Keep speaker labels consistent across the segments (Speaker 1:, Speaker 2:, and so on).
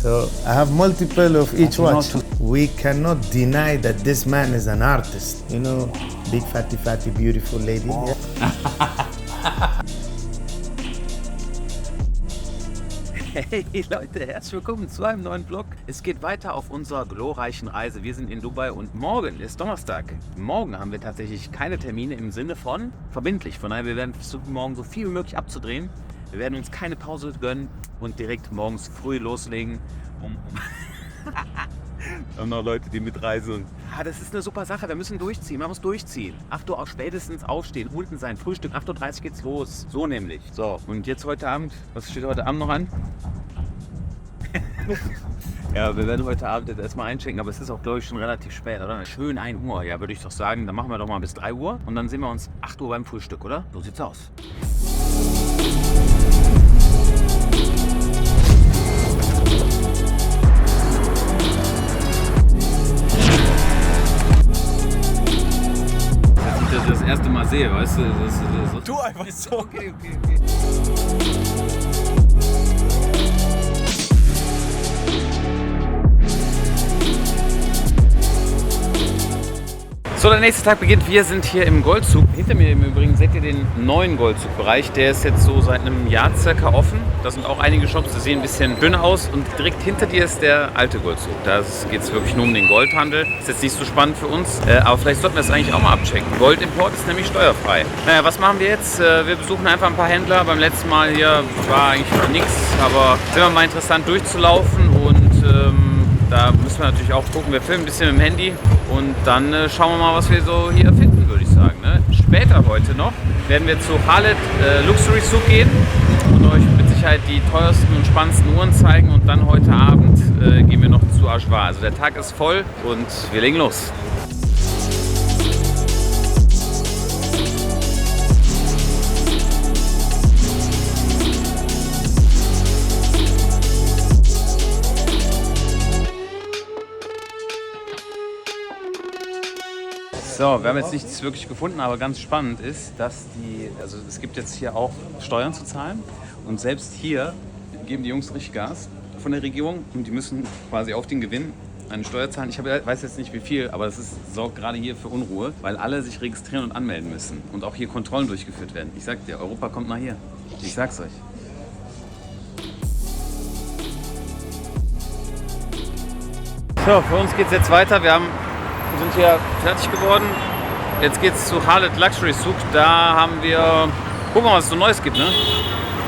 Speaker 1: So I have multiple of each watch. We cannot deny that this man is an artist. You know, big fatty, beautiful lady.
Speaker 2: Oh. Hey Leute, herzlich willkommen zu einem neuen Vlog. Es geht weiter auf unserer glorreichen Reise. Wir sind in Dubai und morgen ist Donnerstag. Morgen haben wir tatsächlich keine Termine im Sinne von verbindlich. Von daher, wir werden versuchen, morgen so viel wie möglich abzudrehen. Wir werden uns keine Pause gönnen und direkt morgens früh loslegen. Wir haben noch Leute, die mitreisen. Das ist eine super Sache, wir müssen durchziehen, man muss durchziehen. 8 Uhr auch spätestens aufstehen, unten sein Frühstück, 8.30 Uhr geht's los. So nämlich. So, und jetzt heute Abend, was steht heute Abend noch an? Ja, wir werden heute Abend jetzt erstmal einchecken, aber es ist auch, glaube ich, schon relativ spät, oder? Schön 1 Uhr, ja, würde ich doch sagen. Dann machen wir doch mal bis 3 Uhr und dann sehen wir uns 8 Uhr beim Frühstück, oder? So sieht's aus. Das erste Mal sehe, weißt du?
Speaker 3: Du einfach so.
Speaker 2: Okay. So, der nächste Tag beginnt. Wir sind hier im Goldzug. Hinter mir im Übrigen seht ihr den neuen Goldzugbereich. Der ist jetzt so seit einem Jahr circa offen. Da sind auch einige Shops, die sehen ein bisschen dünner aus. Und direkt hinter dir ist der alte Goldzug. Da geht es wirklich nur um den Goldhandel. Ist jetzt nicht so spannend für uns, aber vielleicht sollten wir das eigentlich auch mal abchecken. Goldimport ist nämlich steuerfrei. Naja, was machen wir jetzt? Wir besuchen einfach ein paar Händler. Beim letzten Mal hier war eigentlich noch nichts, aber es ist immer mal interessant durchzulaufen und da müssen wir natürlich auch gucken. Wir filmen ein bisschen mit dem Handy und dann schauen wir mal, was wir so hier finden, würde ich sagen. Ne? Später heute noch werden wir zu Khaled Luxury Souk gehen und euch mit Sicherheit die teuersten und spannendsten Uhren zeigen. Und dann heute Abend gehen wir noch zu Ajwa. Also der Tag ist voll und wir legen los. So, wir haben jetzt nichts wirklich gefunden, aber ganz spannend ist, dass es gibt jetzt hier auch Steuern zu zahlen und selbst hier geben die Jungs richtig Gas von der Regierung und die müssen quasi auf den Gewinn eine Steuer zahlen. Ich weiß jetzt nicht wie viel, aber es sorgt gerade hier für Unruhe, weil alle sich registrieren und anmelden müssen und auch hier Kontrollen durchgeführt werden. Ich sag dir, Europa kommt nach hier. Ich sag's euch. So, für uns geht's jetzt weiter. Wir sind hier fertig geworden. Jetzt geht es zu Khaled Luxury Souk. Da haben wir, gucken wir mal, was es so Neues gibt. Ne?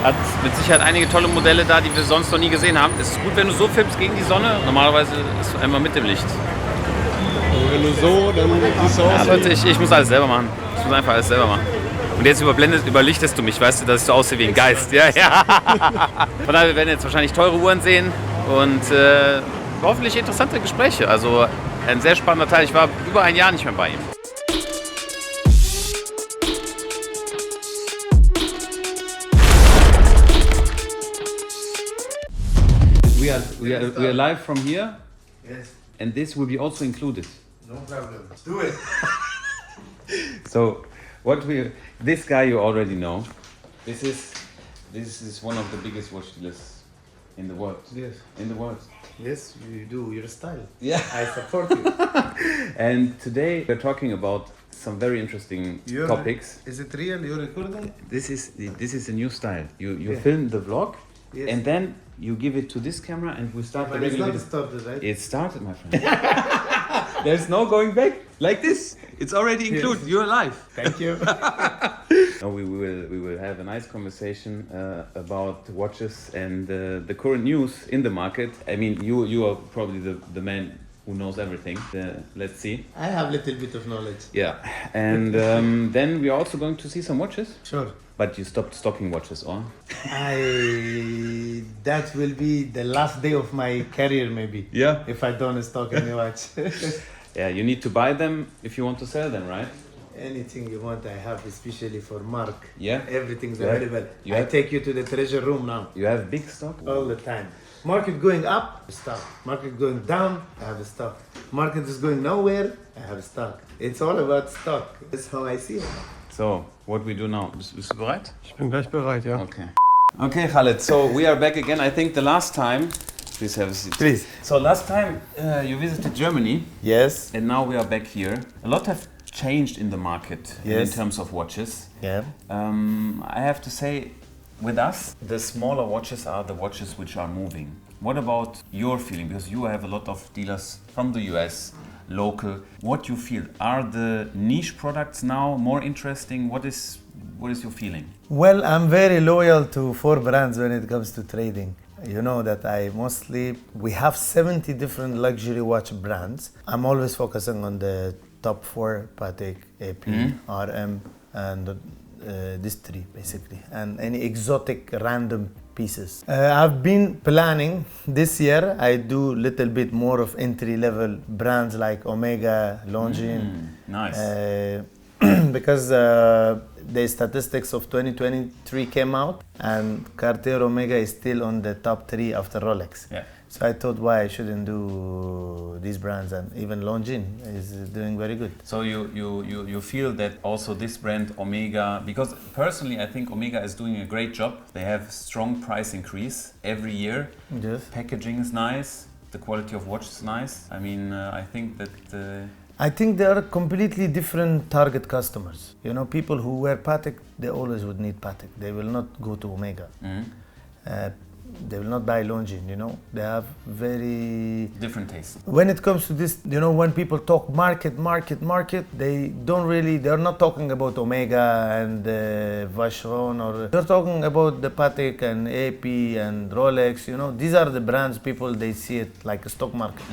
Speaker 2: Hat mit Sicherheit einige tolle Modelle da, die wir sonst noch nie gesehen haben. Es ist gut, wenn du so filmst gegen die Sonne. Normalerweise ist es einmal mit dem Licht.
Speaker 3: Und wenn du so, dann siehst du aus.
Speaker 2: Ja, Leute, ich muss alles selber machen. Ich muss einfach alles selber machen. Und jetzt überlichtest du mich, weißt du, dass ich so aussehe wie ein Geist. Ja. Von daher, wir werden jetzt wahrscheinlich teure Uhren sehen und hoffentlich interessante Gespräche. Also ein sehr spannender Teil. Ich war über ein Jahr nicht mehr bei ihm. We are live from here.
Speaker 1: Yes,
Speaker 2: And this will be also included.
Speaker 1: no problem. Do it.
Speaker 2: So, this guy you already know. This is one of the biggest watch dealers in the world.
Speaker 1: Yes.
Speaker 2: In the world.
Speaker 1: Yes, you do your style.
Speaker 2: Yeah.
Speaker 1: I support you.
Speaker 2: And today we're talking about some very interesting topics.
Speaker 1: Is it real? You're recording?
Speaker 2: This is a new style. You
Speaker 1: Yeah.
Speaker 2: film the vlog,
Speaker 1: Yes.
Speaker 2: and then you give it to this camera, and we start
Speaker 1: But
Speaker 2: the
Speaker 1: it's
Speaker 2: regular.
Speaker 1: not started, right?
Speaker 2: It started, my friend. There's no going back. Like this, it's already included. You're alive.
Speaker 1: Thank you.
Speaker 2: No, we will have a nice conversation about watches and the current news in the market. I mean, you are probably the man who knows everything. Let's see.
Speaker 1: I have a little bit of knowledge.
Speaker 2: Yeah, and then we are also going to see some watches.
Speaker 1: Sure.
Speaker 2: But you stopped stocking watches, or?
Speaker 1: That will be the last day of my career, maybe.
Speaker 2: Yeah.
Speaker 1: If I don't stock any watch.
Speaker 2: Yeah, you need to buy them if you want to sell them, right?
Speaker 1: Anything you want, I have, especially for Mark.
Speaker 2: Yeah.
Speaker 1: Everything's
Speaker 2: You have-
Speaker 1: available.
Speaker 2: you
Speaker 1: I
Speaker 2: have-
Speaker 1: take you to the treasure room now.
Speaker 2: You have big stock.
Speaker 1: All the time. Market going up, stock. Market going down, I have a stock. Market is going nowhere, I have a stock. It's all about stock. That's how I see it.
Speaker 2: So, what we do now? Bist du bereit?
Speaker 3: Ich bin gleich bereit, ja.
Speaker 2: Okay. Okay, Khaled. So we are back again. I think the last time Please have a seat.
Speaker 1: Please.
Speaker 2: So last time you visited Germany,
Speaker 1: Yes.
Speaker 2: and now we are back here. A lot have changed in the market in
Speaker 1: Yes.
Speaker 2: terms of watches.
Speaker 1: Yeah.
Speaker 2: I have to say, with us, the smaller watches are the watches which are moving. What about your feeling? Because you have a lot of dealers from the US, local. What you feel? Are the niche products now more interesting? What is your feeling?
Speaker 1: Well, I'm very loyal to 4 brands when it comes to trading. You know that we have 70 different luxury watch brands. I'm always focusing on the top 4, Patek, AP, RM, and these 3 basically, and any exotic random pieces. I've been planning this year. I do little bit more of entry-level brands like Omega, Longines.
Speaker 2: Nice.
Speaker 1: Because the statistics of 2023 came out, and Cartier Omega is still on the top 3 after Rolex.
Speaker 2: Yeah.
Speaker 1: So I thought why I shouldn't do these brands, and even Longines is doing very good.
Speaker 2: So you feel that also this brand Omega, because personally I think Omega is doing a great job. They have strong price increase every year.
Speaker 1: Yes.
Speaker 2: Packaging is nice. The quality of watch is nice. I mean, I think that.
Speaker 1: I think they are completely different target customers. You know, people who wear Patek, they always would need Patek. They will not go to Omega. They will not buy Longines, you know. They have very
Speaker 2: different taste.
Speaker 1: When it comes to this, you know, when people talk market, they're not talking about Omega and Vacheron, or they're talking about the Patek and AP and Rolex, you know. These are the brands they see it like a stock market.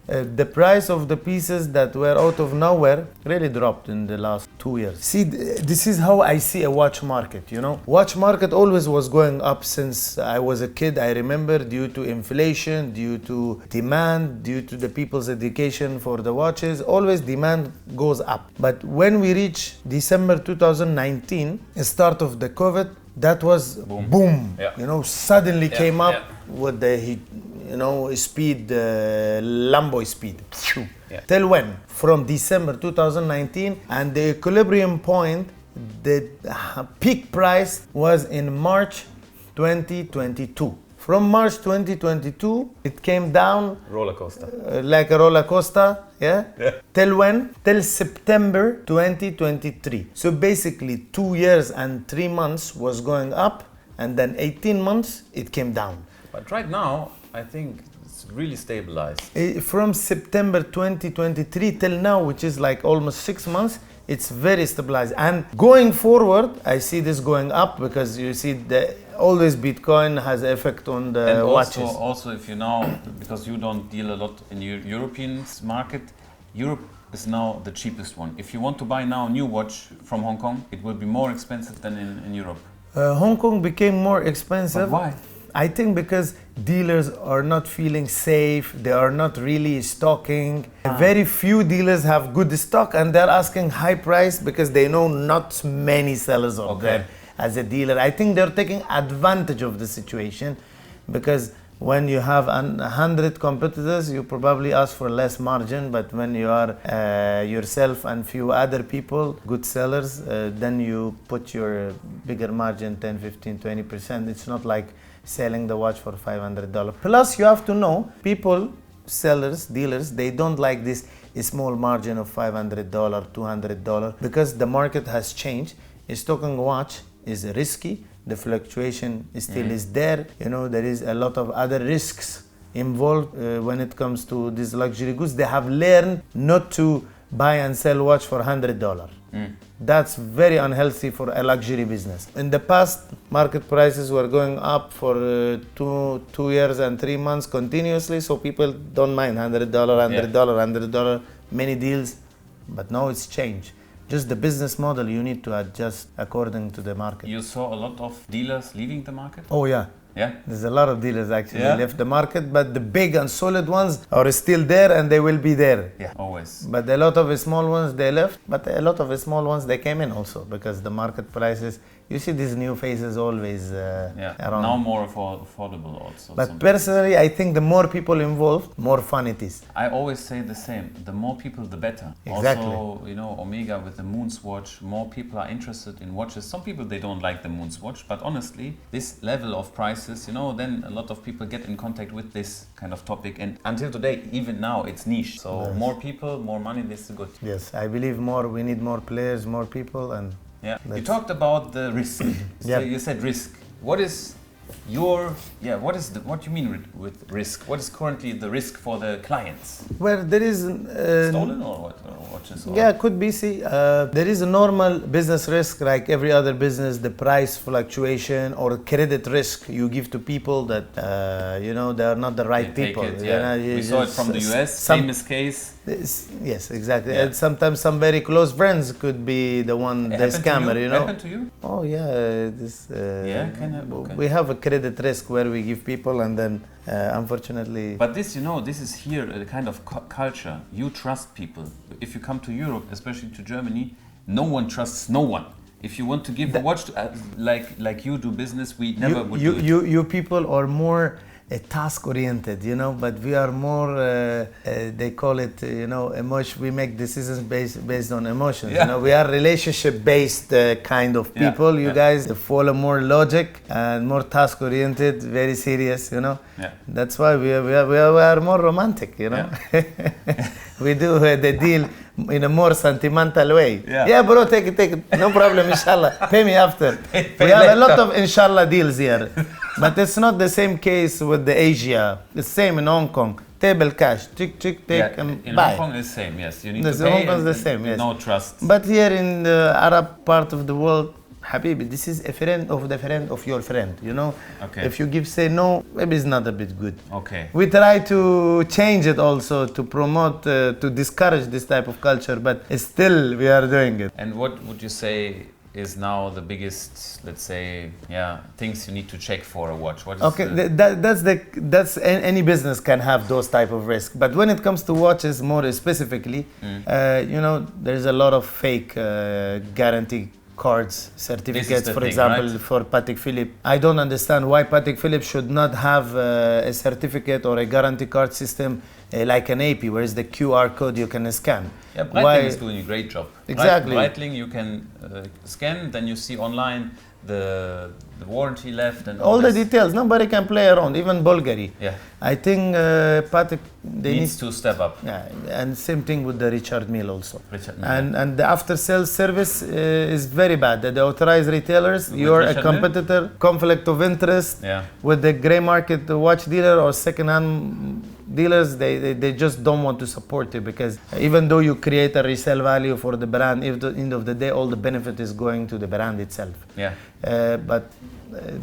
Speaker 1: The price of the pieces that were out of nowhere really dropped in the last 2 years. See, this is how I see a watch market, you know. Watch market always was going up since I was a kid. I remember, due to inflation, due to demand, due to the people's education for the watches, always demand goes up. But when we reach December 2019, the start of the COVID, that was boom.
Speaker 2: Yeah.
Speaker 1: You know, suddenly came up
Speaker 2: yeah.
Speaker 1: with the speed, Lambo speed.
Speaker 2: Yeah.
Speaker 1: Till when? From December 2019, and the equilibrium point, the peak price was in March 2022. From March 2022, it came down
Speaker 2: Roller coaster.
Speaker 1: like a roller coaster, yeah? Till when? Till September 2023. So basically 2 years and 3 months was going up, and then 18 months it came down.
Speaker 2: But right now, I think it's really stabilized.
Speaker 1: From September 2023 till now, which is like almost 6 months, it's very stabilized. And going forward, I see this going up, because you see always Bitcoin has effect on the
Speaker 2: and
Speaker 1: watches.
Speaker 2: Also, if you know, because you don't deal a lot in European market, Europe is now the cheapest one. If you want to buy now a new watch from Hong Kong, it will be more expensive than in Europe.
Speaker 1: Hong Kong became more expensive.
Speaker 2: But why?
Speaker 1: I think because dealers are not feeling safe, they are not really stocking. Very few dealers have good stock, and they're asking high price because they know not many sellers are there as a dealer. I think they're taking advantage of the situation, because when you have 100 competitors, you probably ask for less margin, but when you are yourself and few other people, good sellers, then you put your bigger margin, 10, 15, 20%. It's not like selling the watch for $500. Plus, you have to know, people, sellers, dealers, they don't like this small margin of $500, $200, because the market has changed. A stocking watch is risky. The fluctuation still is there. You know, there is a lot of other risks involved when it comes to these luxury goods. They have learned not to buy and sell watch for $100. That's very unhealthy for a luxury business. In the past, market prices were going up for 2 years and 3 months continuously, so people don't mind $100, $100, many deals. But now it's changed. Just the business model, you need to adjust according to the market.
Speaker 2: You saw a lot of dealers leaving the market?
Speaker 1: Oh yeah.
Speaker 2: Yeah?
Speaker 1: There's a lot of dealers actually left the market, but the big and solid ones are still there, and they will be there.
Speaker 2: Yeah, always.
Speaker 1: But a lot of the small ones, they left, but a lot of the small ones, they came in also, because the market prices you see these new faces always around.
Speaker 2: Now more affordable also.
Speaker 1: But personally, I think the more people involved, more fun it is.
Speaker 2: I always say the same. The more people, the better.
Speaker 1: Exactly.
Speaker 2: Also, you know, Omega with the Moon's watch, more people are interested in watches. Some people, they don't like the Moon's watch, but honestly, this level of prices, you know, then a lot of people get in contact with this kind of topic. And until today, even now, it's niche. So more people, more money, this is good.
Speaker 1: Yes, I believe we need more players, more people, and
Speaker 2: yeah. You talked about the risk. So you said risk. What is what do you mean with risk? What is currently the risk for the clients?
Speaker 1: Well, there is
Speaker 2: stolen or what? Or watches? Or?
Speaker 1: Yeah, could be. See, there is a normal business risk, like every other business, the price fluctuation or credit risk you give to people that you know, they are not the right people.
Speaker 2: It, yeah.
Speaker 1: You know,
Speaker 2: we saw it from the US. Famous case.
Speaker 1: Yes, exactly.
Speaker 2: Yeah.
Speaker 1: And sometimes some very close friends could be the one, the scammer. You know.
Speaker 2: Happened to you?
Speaker 1: Oh yeah, this.
Speaker 2: Can happen. Okay.
Speaker 1: We have a credit risk where we give people, and then unfortunately.
Speaker 2: But this, you know, this is here a kind of culture. You trust people. If you come to Europe, especially to Germany, no one trusts no one. If you want to give a watch to, like you do business, we never would do it.
Speaker 1: You people are more task oriented, you know, but we are more they call it, you know, emotion. We make decisions based on emotions. You know, we are relationship based kind of people. You guys follow more logic and more task oriented, very serious, you know. That's why we are more romantic, you know. We do the deal in a more sentimental way. Yeah, bro, take it, no problem, inshallah. Pay me after. We have a lot of inshallah deals here. But it's not the same case with the Asia. The same in Hong Kong. Table cash, take, and
Speaker 2: in
Speaker 1: buy.
Speaker 2: Hong Kong is the same, yes. You need to
Speaker 1: The
Speaker 2: pay.
Speaker 1: Hong Kong is the same, yes.
Speaker 2: No trust.
Speaker 1: But here in the Arab part of the world, Habibi, this is a friend of the friend of your friend, you know?
Speaker 2: Okay.
Speaker 1: If you say no, maybe it's not a bit good.
Speaker 2: Okay.
Speaker 1: We try to change it also, to promote, to discourage this type of culture, but still we are doing it.
Speaker 2: And what would you say is now the biggest, let's say, things you need to check for a watch? What is
Speaker 1: that's any business can have those type of risk. But when it comes to watches more specifically, you know, there's a lot of fake guarantee cards, certificates, for example, right? For Patek Philippe. I don't understand why Patek Philippe should not have a certificate or a guarantee card system like an AP, where is the QR code you can scan.
Speaker 2: Yeah, Breitling is doing a great job.
Speaker 1: Exactly.
Speaker 2: Breitling, you can scan, then you see online the warranty left and
Speaker 1: all the details. Nobody can play around, even Bulgari.
Speaker 2: Yeah.
Speaker 1: I think Patek
Speaker 2: needs to step up.
Speaker 1: Yeah, and same thing with the Richard Mille also.
Speaker 2: Richard Mille.
Speaker 1: And the after sales service is very bad. The authorized retailers, you are a competitor, conflict of interest with the gray market watch dealer or second-hand dealers. They just don't want to support you, because even though you create a resale value for the brand, at the end of the day, all the benefit is going to the brand itself.
Speaker 2: Yeah.
Speaker 1: But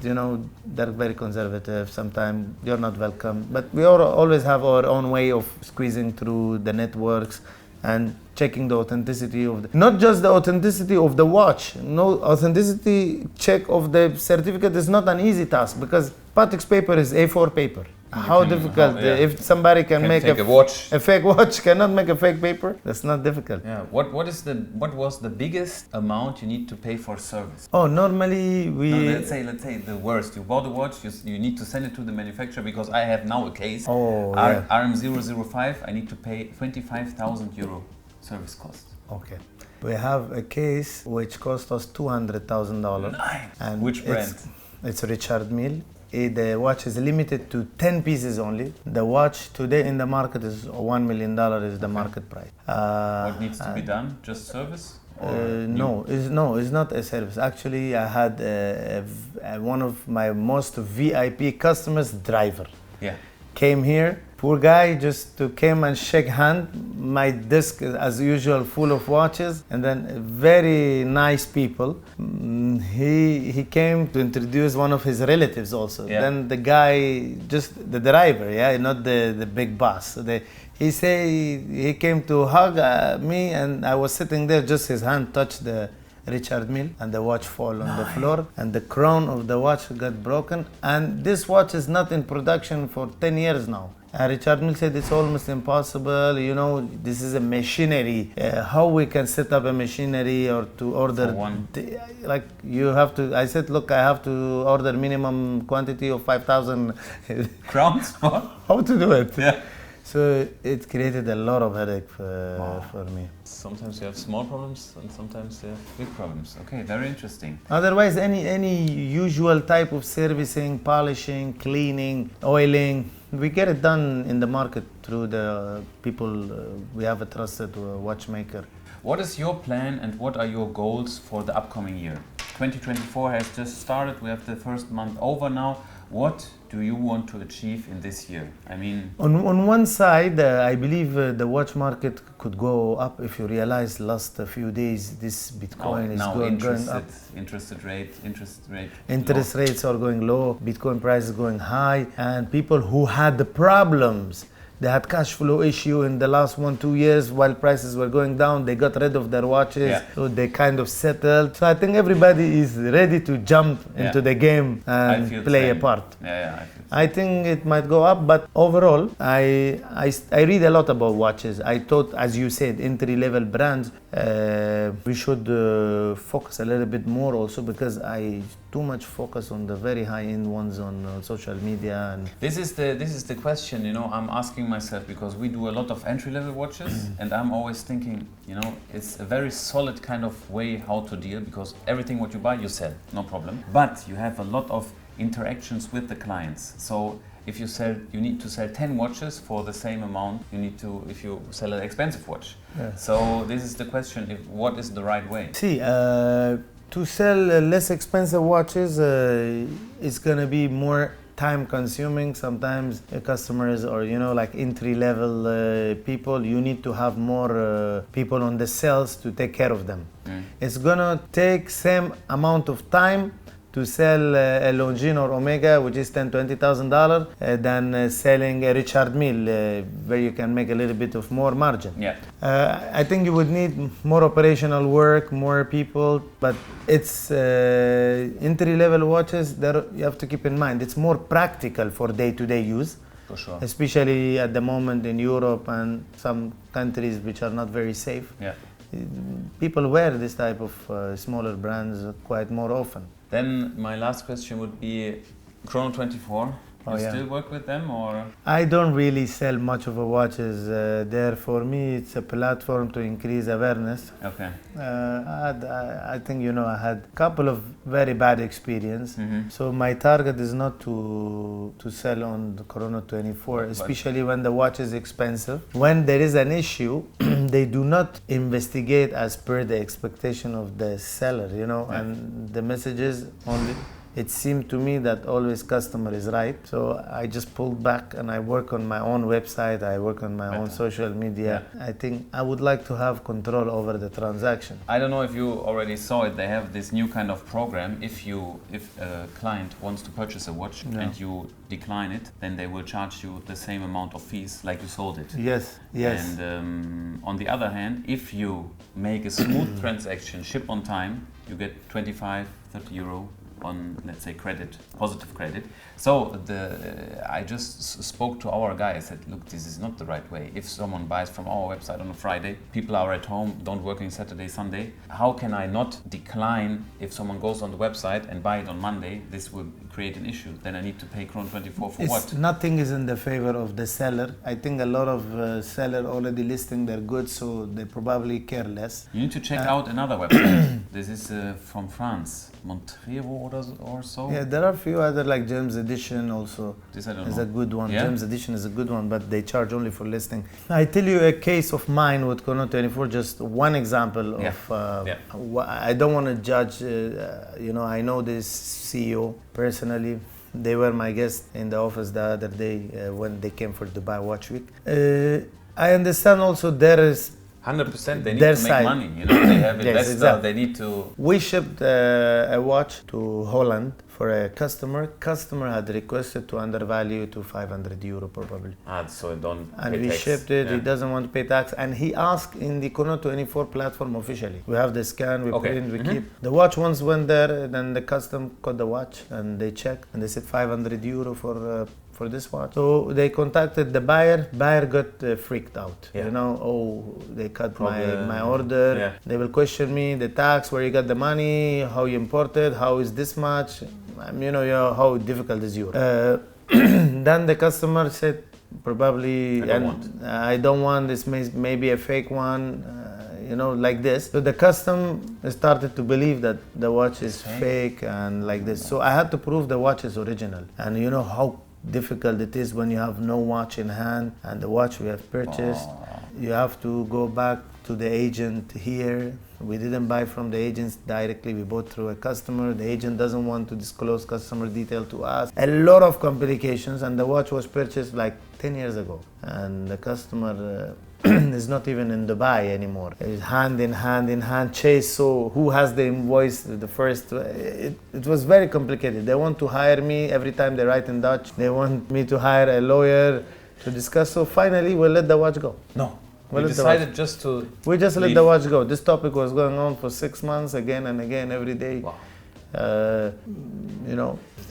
Speaker 1: you know, they're very conservative. Sometimes you're not welcome. But we always have our own way of squeezing through the networks and checking the authenticity of not just the authenticity of the watch. No, authenticity check of the certificate is not an easy task, because Patek's paper is A4 paper. How difficult? If somebody can make a
Speaker 2: watch,
Speaker 1: a fake watch cannot make a fake paper. That's not difficult.
Speaker 2: Yeah. What was the biggest amount you need to pay for service?
Speaker 1: Oh, normally we.
Speaker 2: No, let's say the worst. You bought a watch. You need to send it to the manufacturer, because I have now a case.
Speaker 1: Oh,
Speaker 2: RM005. I need to pay 25,000 euro service cost.
Speaker 1: Okay. We have a case which cost us $200,000.
Speaker 2: Nice.
Speaker 1: And
Speaker 2: which brand?
Speaker 1: It's Richard Mille. The watch is limited to 10 pieces only. The watch today in the market is $1 million is the market price.
Speaker 2: What needs to be done? Just service?
Speaker 1: No, it's not a service. Actually, I had one of my most VIP customers, driver.
Speaker 2: Yeah.
Speaker 1: Came here. Poor guy just came and shake hand. My desk, as usual, full of watches, and then very nice people. He came to introduce one of his relatives also.
Speaker 2: Yeah.
Speaker 1: Then the guy, just the driver, not the big boss. So he came to hug me, and I was sitting there. Just his hand touched the Richard Mille, and the watch fall on the floor, and the crown of the watch got broken. And this watch is not in production for 10 years now. Richard Mille said it's almost impossible. You know, this is a machinery. How we can set up a machinery or to order
Speaker 2: For one.
Speaker 1: like you have to. I said, look, I have to order minimum quantity of 5,000.
Speaker 2: Crowns?
Speaker 1: How to do it?
Speaker 2: Yeah.
Speaker 1: So it created a lot of headache for me.
Speaker 2: Sometimes you have small problems and sometimes you have big problems. Okay, very interesting.
Speaker 1: Otherwise, any usual type of servicing, polishing, cleaning, oiling, we get it done in the market through the people. We have a trusted watchmaker.
Speaker 2: What is your plan and what are your goals for the upcoming year? 2024 has just started. We have the first month over now. What do you want to achieve in this year? I mean,
Speaker 1: On one side, I believe the watch market could go up. If you realize last few days, this Bitcoin is going up.
Speaker 2: interest rate.
Speaker 1: Interest rates are going low, Bitcoin price is going high, and people who had the problems, they had cash flow issue in the last 1-2 years while prices were going down, they got rid of their watches, so they kind of settled. So I think everybody is ready to jump into the game and play a part. I think it might go up, but overall, I read a lot about watches. I thought, as you said, entry-level brands, we should focus a little bit more also, because I too much focus on the very high-end ones on social media. And
Speaker 2: This is the question, you know, I'm asking myself, because we do a lot of entry-level watches and I'm always thinking, you know, it's a very solid kind of way how to deal, because everything what you buy, you sell, no problem. But you have a lot of interactions with the clients. So if you sell, you need to sell 10 watches for the same amount you need to if you sell an expensive watch. So this is the question, what is the right way?
Speaker 1: See, to sell less expensive watches is gonna be more time consuming. Sometimes customers or, you know, like entry level people, you need to have more people on the sales to take care of them. It's gonna take same amount of time to sell a Longines or Omega, which is $10,000-$20,000, than selling a Richard Mille, where you can make a little bit of more margin. I think you would need more operational work, more people, but it's entry-level watches that you have to keep in mind. It's more practical for day-to-day use.
Speaker 2: For sure.
Speaker 1: Especially at the moment in Europe and some countries which are not very safe. People wear this type of smaller brands quite more often.
Speaker 2: Then my last question would be Chrono24. You still work with them, or?
Speaker 1: I don't really sell much of a watches there. For me, it's a platform to increase awareness.
Speaker 2: Okay.
Speaker 1: I think, you know, I had a couple of very bad experience. So my target is not to sell on the Chrono24, especially when the watch is expensive. When there is an issue, they do not investigate as per the expectation of the seller, you know, and the messages only. It seemed to me that always customer is right. So I just pulled back and I work on my own website, I work on my own social media. I think I would like to have control over the transaction.
Speaker 2: I don't know if you already saw it, they have this new kind of program. If a client wants to purchase a watch and you decline it, then they will charge you the same amount of fees like you sold it.
Speaker 1: Yes.
Speaker 2: And on the other hand, if you make a smooth transaction, ship on time, you get 25-30 euro on, let's say, credit, positive credit. So I just spoke to our guy. I said, look, this is not the right way. If someone buys from our website on a Friday, people are at home, don't working Saturday, Sunday. How can I not decline if someone goes on the website and buy it on Monday? This will create an issue. Then I need to pay Chrono24 for what?
Speaker 1: Nothing is in the favor of the seller. I think a lot of sellers already listing their goods, so they probably care less.
Speaker 2: You need to check out another website. This is from France, Montrevo or so.
Speaker 1: Yeah, there are a few other, like James Edition also.
Speaker 2: This I don't know.
Speaker 1: Is a good one. James Edition is a good one, but they charge only for listing. I tell you a case of mine with Chrono24, just one example of. I don't want to judge. You know, I know this CEO personally. They were my guest in the office the other day when they came for Dubai Watch Week. I understand also there is
Speaker 2: 100%. They need to make money. You know, they have investors. They need to.
Speaker 1: We shipped a watch to Holland for a customer had requested to undervalue to 500 euro probably.
Speaker 2: So don't
Speaker 1: And
Speaker 2: pay
Speaker 1: we
Speaker 2: tax.
Speaker 1: shipped it,
Speaker 2: Yeah.
Speaker 1: he doesn't want to pay tax, and he asked in the Chrono24 platform officially. We have the scan, we
Speaker 2: Okay.
Speaker 1: print, we keep. The watch once went there, then the custom got the watch, and they checked, and they said 500 euro for this watch. So they contacted the buyer got freaked out.
Speaker 2: Yeah.
Speaker 1: You know, they cut
Speaker 2: Problem.
Speaker 1: my order,
Speaker 2: Yeah.
Speaker 1: they will question me, the tax, where you got the money, how you imported, how is this much, how difficult is yours. Then the customer said, probably, I don't want this, maybe a fake one, like this. So the custom started to believe that the watch is fake and like this. So I had to prove the watch is original. And you know how difficult it is when you have no watch in hand, and the watch we have purchased, you have to go back to the agent here. We didn't buy from the agents directly, we bought through a customer. The agent doesn't want to disclose customer detail to us. A lot of complications, and the watch was purchased like 10 years ago. And the customer is not even in Dubai anymore. It's hand in hand chase, so who has the invoice the first? It was very complicated. They want to hire me every time they write in Dutch. They want me to hire a lawyer to discuss, so finally we let the watch go.
Speaker 2: No.
Speaker 1: Well,
Speaker 2: We decided just to
Speaker 1: We just let
Speaker 2: leave.
Speaker 1: the watch go. This topic was going on for 6 months, again and again, every day.
Speaker 2: Wow.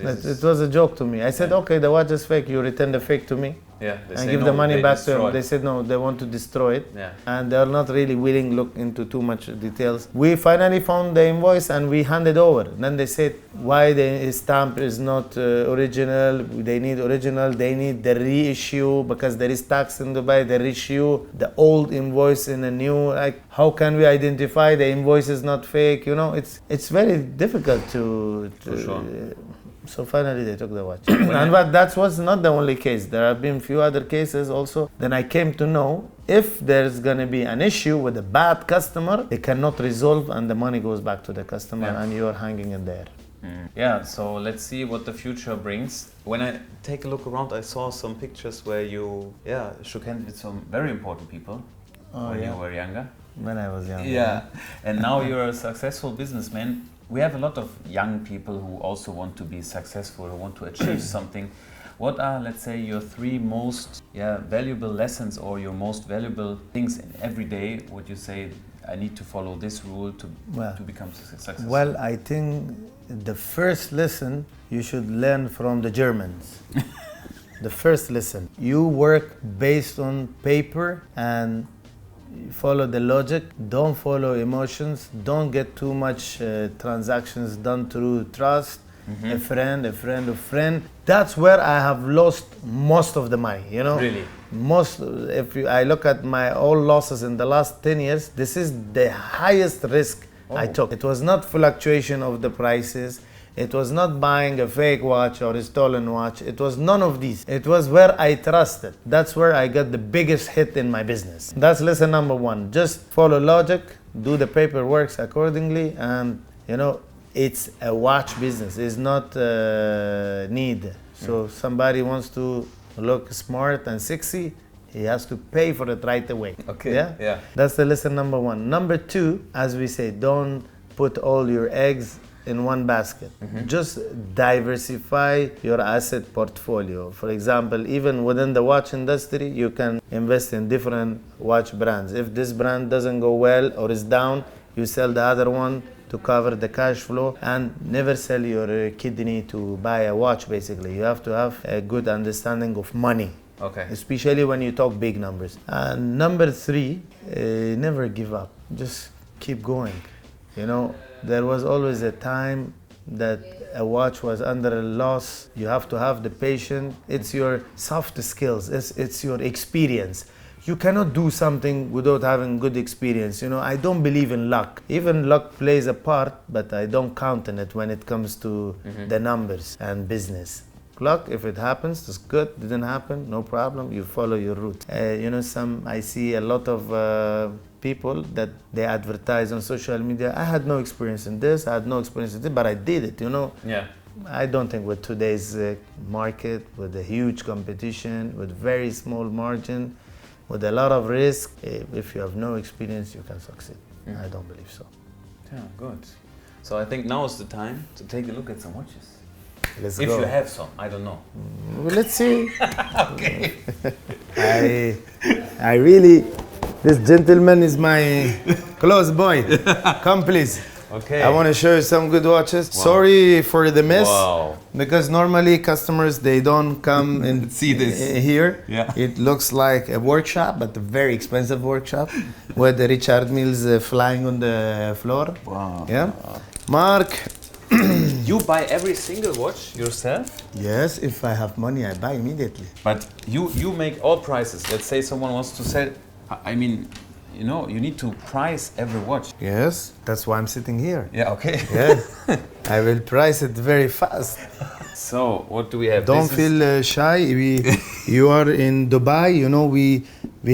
Speaker 1: It was a joke to me. I said, okay, the watch is fake. You return the fake to me
Speaker 2: Yeah, they
Speaker 1: and
Speaker 2: say
Speaker 1: give
Speaker 2: no,
Speaker 1: the money
Speaker 2: they
Speaker 1: back to
Speaker 2: destroy.
Speaker 1: them. They said no, they want to destroy it.
Speaker 2: Yeah.
Speaker 1: And they're not really willing to look into too much details. We finally found the invoice and we handed over. Then they said why the stamp is not original. They need original. They need the reissue because there is tax in Dubai. They reissue the old invoice in a new. Like, how can we identify the invoice is not fake? It's very difficult to.
Speaker 2: For sure.
Speaker 1: So finally they took the watch. But that was not the only case. There have been few other cases also. Then I came to know if there's going to be an issue with a bad customer, they cannot resolve and the money goes back to the customer and you're hanging in there.
Speaker 2: Yeah, so let's see what the future brings. When I take a look around, I saw some pictures where you shook hands with some very important people when you were younger.
Speaker 1: When I was young.
Speaker 2: Yeah, and now you're a successful businessman. We have a lot of young people who also want to be successful, who want to achieve something. What are, let's say, your 3 most valuable lessons or your most valuable things in every day? Would you say, I need to follow this rule to become successful?
Speaker 1: Well, I think the first lesson you should learn from the Germans. The first lesson. You work based on paper and follow the logic, don't follow emotions, don't get too much transactions done through trust, a friend of friend. That's where I have lost most of the money,
Speaker 2: Really?
Speaker 1: I look at my all losses in the last 10 years, this is the highest risk I took. It was not fluctuation of the prices. It was not buying a fake watch or a stolen watch. It was none of these. It was where I trusted. That's where I got the biggest hit in my business. That's lesson number 1. Just follow logic, do the paperwork accordingly, and it's a watch business. It's not need. So somebody wants to look smart and sexy, he has to pay for it right away.
Speaker 2: Okay.
Speaker 1: Yeah? That's the lesson number 1. Number 2, as we say, don't put all your eggs in one basket. Just diversify your asset portfolio. For example, even within the watch industry, you can invest in different watch brands. If this brand doesn't go well or is down, you sell the other one to cover the cash flow, and never sell your kidney to buy a watch. Basically, you have to have a good understanding of money.
Speaker 2: Okay.
Speaker 1: Especially when you talk big numbers. And number 3, never give up. Just keep going. There was always a time that a watch was under a loss. You have to have the patience. It's your soft skills. It's your experience. You cannot do something without having good experience. I don't believe in luck. Even luck plays a part, but I don't count on it when it comes to the numbers and business. Luck, if it happens, it's good. Didn't happen, no problem. You follow your route. I see a lot of people that they advertise on social media. I had no experience in this. I had no experience in this, but I did it.
Speaker 2: Yeah.
Speaker 1: I don't think with today's market, with a huge competition, with very small margin, with a lot of risk, if you have no experience, you can succeed. I don't believe so.
Speaker 2: Yeah, good. So I think now is the time to take a look at some watches.
Speaker 1: Let's
Speaker 2: If
Speaker 1: go.
Speaker 2: you have some, I don't know.
Speaker 1: Well, let's see.
Speaker 2: Okay.
Speaker 1: I really, this gentleman is my close boy. Come, please.
Speaker 2: Okay.
Speaker 1: I want to show you some good watches. Sorry for the mess.
Speaker 2: Wow.
Speaker 1: Because normally customers, they don't come and
Speaker 2: See this.
Speaker 1: Here.
Speaker 2: Yeah.
Speaker 1: It looks like a workshop, but a very expensive workshop with the Richard Milles flying on the floor.
Speaker 2: Wow.
Speaker 1: Yeah. Mark.
Speaker 2: You buy every single watch yourself?
Speaker 1: Yes, if I have money, I buy immediately.
Speaker 2: But you make all prices. Let's say someone wants to sell. I mean, you know, you need to price every watch.
Speaker 1: Yes, that's why I'm sitting here.
Speaker 2: Yeah. Okay.
Speaker 1: Yes, I will price it very fast.
Speaker 2: So what do we have?
Speaker 1: Don't
Speaker 2: This is-
Speaker 1: feel shy. You are in Dubai. You know, we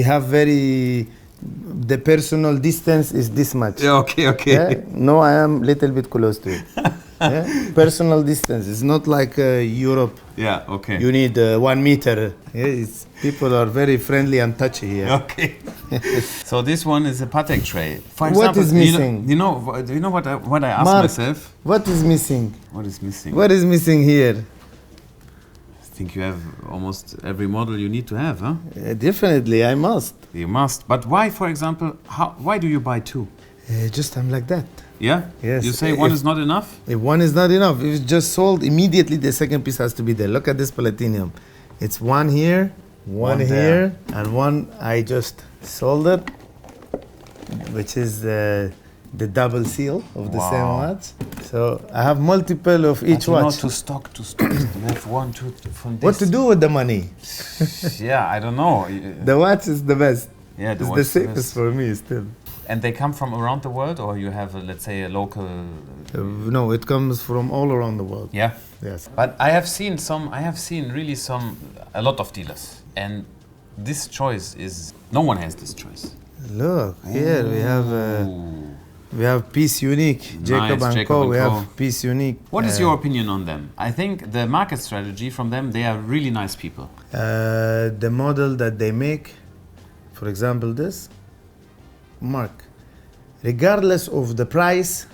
Speaker 1: have very. The personal distance is this much.
Speaker 2: Yeah. Okay. Okay.
Speaker 1: Yeah? No, I am little bit close to it. Yeah? Personal distance. It's not like Europe.
Speaker 2: Yeah. Okay.
Speaker 1: You need 1 meter. Yeah, people are very friendly and touchy here.
Speaker 2: Okay. So this one is a Patek tray. For
Speaker 1: What is missing?
Speaker 2: You know what I asked
Speaker 1: Mark,
Speaker 2: myself?
Speaker 1: what is missing?
Speaker 2: What is missing?
Speaker 1: What is missing here?
Speaker 2: I think you have almost every model you need to have, huh?
Speaker 1: Definitely, I must.
Speaker 2: You must. But why, for example, why do you buy two?
Speaker 1: Just I'm like that.
Speaker 2: Yeah?
Speaker 1: Yes.
Speaker 2: You say one
Speaker 1: If-
Speaker 2: is not enough?
Speaker 1: If one is not enough, if it's just sold, immediately the second piece has to be there. Look at this platinum. It's one here, one
Speaker 2: One
Speaker 1: here, and one I just soldered, which is the double seal of the same
Speaker 2: Wow.
Speaker 1: watch. So I have multiple of each
Speaker 2: But you know,
Speaker 1: watch.
Speaker 2: to stock. You have one, two, from this.
Speaker 1: What to do with the money?
Speaker 2: Yeah, I don't know.
Speaker 1: The watch is the best.
Speaker 2: Yeah,
Speaker 1: It's
Speaker 2: watch
Speaker 1: the
Speaker 2: is
Speaker 1: safest for me still.
Speaker 2: And they come from around the world, or you have, let's say, a local.
Speaker 1: No, it comes from all around the world.
Speaker 2: Yeah.
Speaker 1: Yes.
Speaker 2: But I have seen really a lot of dealers, and this choice is no one has this choice.
Speaker 1: Look, here we have Piece Unique, Jacob
Speaker 2: Nice,
Speaker 1: and
Speaker 2: Jacob
Speaker 1: Co.
Speaker 2: and
Speaker 1: We
Speaker 2: Co.
Speaker 1: have Piece Unique.
Speaker 2: What is your opinion on them? I think the market strategy from them, they are really nice people.
Speaker 1: The model that they make, for example, this, Mark, regardless of the price,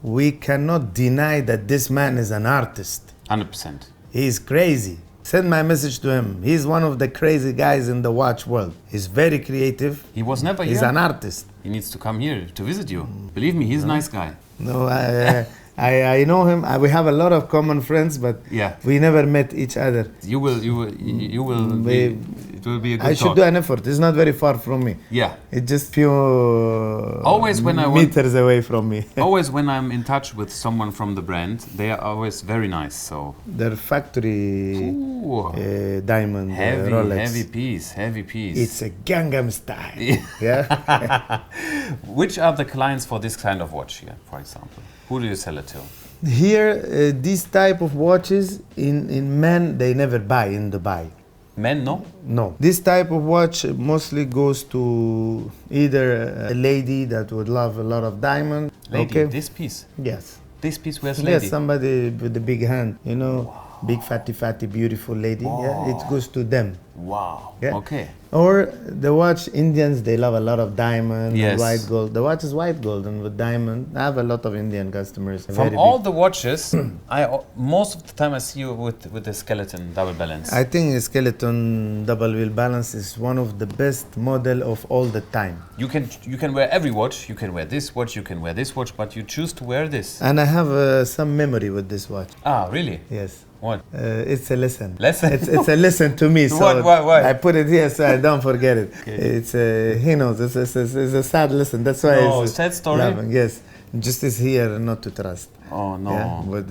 Speaker 1: we cannot deny that this man is an artist.
Speaker 2: 100%.
Speaker 1: He's crazy. Send my message to him. He's one of the crazy guys in the watch world. He's very creative.
Speaker 2: He was never
Speaker 1: He's
Speaker 2: here.
Speaker 1: an artist.
Speaker 2: He needs to come here to visit you. Believe me, he's a nice guy.
Speaker 1: No, I know him. We have a lot of common friends, but
Speaker 2: Yeah.
Speaker 1: we never met each other.
Speaker 2: You will
Speaker 1: We-
Speaker 2: it will be a good
Speaker 1: I should
Speaker 2: talk.
Speaker 1: do an effort. It's not very far from me.
Speaker 2: Yeah.
Speaker 1: It's just few
Speaker 2: Always when I want-
Speaker 1: meters away from me.
Speaker 2: Always when I'm in touch with someone from the brand, they are always very nice. So
Speaker 1: Their factory
Speaker 2: Ooh,
Speaker 1: diamond Rolex.
Speaker 2: heavy piece.
Speaker 1: It's a Gangnam style. Yeah.
Speaker 2: Which are the clients for this kind of watch here, for example? Who do you sell it to?
Speaker 1: Here, these type of watches in men they never buy in Dubai.
Speaker 2: Men, no?
Speaker 1: No. This type of watch mostly goes to either a lady that would love a lot of diamond.
Speaker 2: Lady,
Speaker 1: Okay.
Speaker 2: this piece.
Speaker 1: Yes.
Speaker 2: This piece wears lady.
Speaker 1: Yes, somebody with a big hand, you know, big fatty, beautiful lady. Yeah, it goes to them.
Speaker 2: Wow.
Speaker 1: Yeah.
Speaker 2: Okay.
Speaker 1: Or the watch, Indians, they love a lot of diamond,
Speaker 2: Yes.
Speaker 1: and white gold. The watch is white gold and with diamond. I have a lot of Indian customers.
Speaker 2: From
Speaker 1: very
Speaker 2: all
Speaker 1: big.
Speaker 2: the watches, most of the time I see you with the skeleton double balance.
Speaker 1: I think a skeleton double wheel balance is one of the best model of all the time.
Speaker 2: You can wear every watch. You can wear this watch. You can wear this watch, but you choose to wear this.
Speaker 1: And I have some memory with this watch.
Speaker 2: Ah, really?
Speaker 1: Yes.
Speaker 2: What?
Speaker 1: It's a lesson.
Speaker 2: Lesson?
Speaker 1: It's a lesson to me. So
Speaker 2: Why?
Speaker 1: I put it here so I don't forget it. It's he knows. It's a sad lesson. That's why
Speaker 2: No,
Speaker 1: it's
Speaker 2: sad story?
Speaker 1: laughing. Yes, just is here not to trust.
Speaker 2: Oh no.
Speaker 1: Yeah, but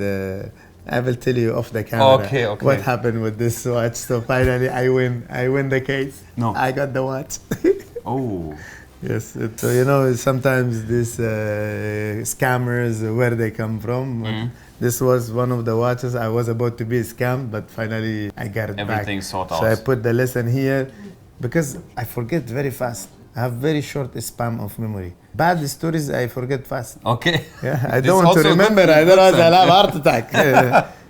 Speaker 1: I will tell you off the camera.
Speaker 2: Okay.
Speaker 1: What happened with this watch. So finally, I win the case.
Speaker 2: No.
Speaker 1: I got the watch.
Speaker 2: Oh.
Speaker 1: Yes. So you know sometimes these scammers where they come from.
Speaker 2: Mm-hmm.
Speaker 1: This was one of the watches I was about to be scammed, but finally I got it back.
Speaker 2: Everything sorted
Speaker 1: So I
Speaker 2: out.
Speaker 1: put the lesson here because I forget very fast. I have very short span of memory. Bad stories I forget fast.
Speaker 2: Okay.
Speaker 1: Yeah, I
Speaker 2: This
Speaker 1: don't want
Speaker 2: also
Speaker 1: to
Speaker 2: good-
Speaker 1: remember.
Speaker 2: good
Speaker 1: Otherwise
Speaker 2: sign.
Speaker 1: I'll have heart attack.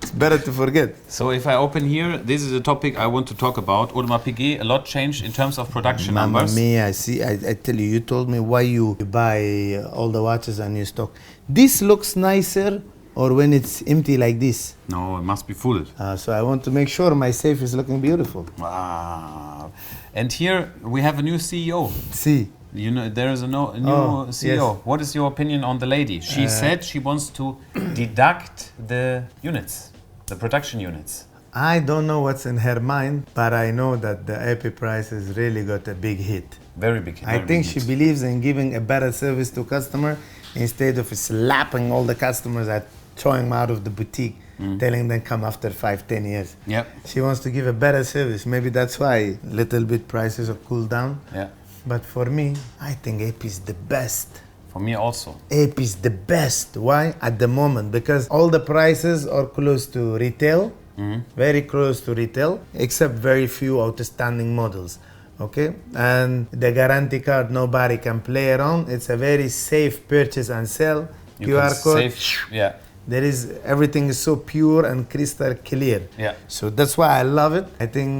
Speaker 1: It's better to forget.
Speaker 2: So if I open here, this is a topic I want to talk about. Audemars Piguet, a lot changed in terms of production
Speaker 1: Mamma
Speaker 2: numbers.
Speaker 1: mia, I see. I tell you, you told me why you buy all the watches and you stock. This looks nicer or when it's empty like this.
Speaker 2: No, it must be full.
Speaker 1: So I want to make sure my safe is looking beautiful.
Speaker 2: Wow. And here we have a new CEO.
Speaker 1: See.
Speaker 2: You know, there is a new CEO.
Speaker 1: Yes.
Speaker 2: What is your opinion on the lady? She said she wants to deduct the units, the production units.
Speaker 1: I don't know what's in her mind, but I know that the AP prices really got a big hit.
Speaker 2: Very big.
Speaker 1: I think she believes in giving a better service to customer instead of slapping all the customers and throwing them out of the boutique, telling them come after 5-10 years.
Speaker 2: Yep.
Speaker 1: She wants to give a better service. Maybe that's why little bit prices are cooled down.
Speaker 2: Yeah.
Speaker 1: But for me, I think AP is the best.
Speaker 2: For me also.
Speaker 1: AP is the best. Why? At the moment, because all the prices are close to retail, very close to retail, except very few outstanding models. Okay, and the guarantee card nobody can play around. It's a very safe purchase and sell.
Speaker 2: You
Speaker 1: QR code.
Speaker 2: Yeah.
Speaker 1: There is everything is so pure and crystal clear.
Speaker 2: Yeah.
Speaker 1: So that's why I love it. I think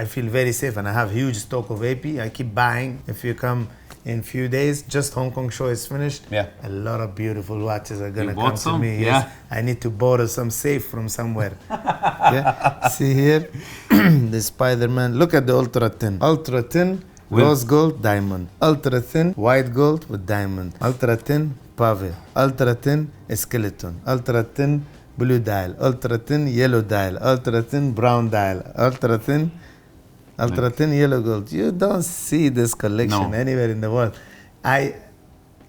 Speaker 1: I feel very safe, and I have huge stock of AP. I keep buying. If you come in few days, just Hong Kong show is finished.
Speaker 2: Yeah.
Speaker 1: A lot of beautiful watches are gonna
Speaker 2: You
Speaker 1: come
Speaker 2: bought
Speaker 1: to
Speaker 2: some?
Speaker 1: me.
Speaker 2: Yeah.
Speaker 1: Yes. I need to borrow some safe from somewhere. Yeah. See here, the Spider-Man. Look at the ultra thin. Ultra thin, rose gold, diamond. Ultra thin, white gold with diamond. Ultra thin, pave. Ultra thin, skeleton. Ultra thin, blue dial. Ultra thin, yellow dial. Ultra thin, brown dial. Ultra thin yellow gold. You don't see this collection anywhere in the world.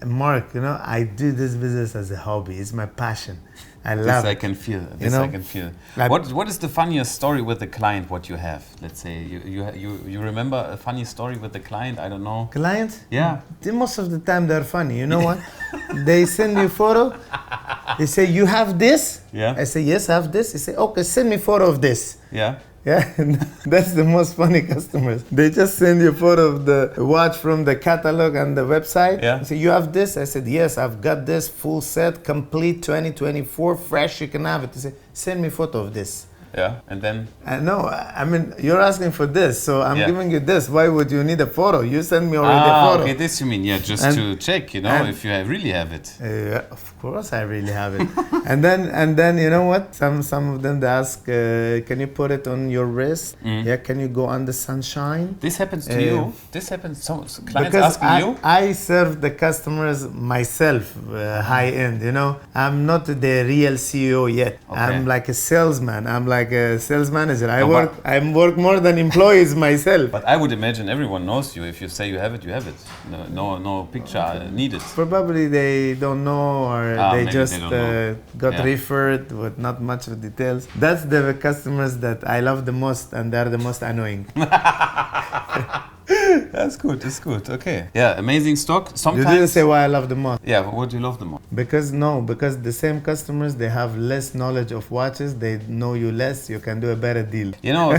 Speaker 1: Mark, you know, I do this business as a hobby. It's my passion. I love
Speaker 2: This I can feel. I can feel. What is the funniest story with the client? What you have? Let's say you remember a funny story with the client? I don't know.
Speaker 1: Clients?
Speaker 2: Yeah.
Speaker 1: Most of the time they're funny. You know what? They send me a photo. They say, you have this?
Speaker 2: Yeah.
Speaker 1: I say, yes, I have this. They say, okay, send me a photo of this.
Speaker 2: Yeah.
Speaker 1: Yeah, that's the most funny customers. They just send you a photo of the watch from the catalog and the website.
Speaker 2: Yeah.
Speaker 1: They say, you have this? I said, yes, I've got this full set, complete 2024, fresh, you can have it. They say, send me a photo of this.
Speaker 2: Yeah, and then?
Speaker 1: No, I mean, you're asking for this, so I'm giving you this. Why would you need a photo? You send me already a photo.
Speaker 2: Okay, this you mean, just to check, you know, if you really have it.
Speaker 1: Of course I really have it. and then you know what? Some of them they ask, can you put it on your wrist? Yeah, can you go under sunshine?
Speaker 2: This happens to you? This happens, some clients
Speaker 1: because
Speaker 2: asking you?
Speaker 1: I serve the customers myself, high end, you know. I'm not the real CEO yet.
Speaker 2: Okay.
Speaker 1: I'm like a salesman. I'm like a sales manager. I work more than employees myself.
Speaker 2: But I would imagine everyone knows you. If you say you have it, you have it. No picture needed.
Speaker 1: Probably they don't know, or they just got
Speaker 2: Yeah.
Speaker 1: referred with not much of details. That's the customers that I love the most, and they're the most annoying.
Speaker 2: That's good. That's good. Okay. Yeah, amazing stock. Sometimes.
Speaker 1: You didn't say why I love the most.
Speaker 2: Yeah, what do you love the most?
Speaker 1: Because the same customers, they have less knowledge of watches. They know you less. You can do a better deal.
Speaker 2: You know,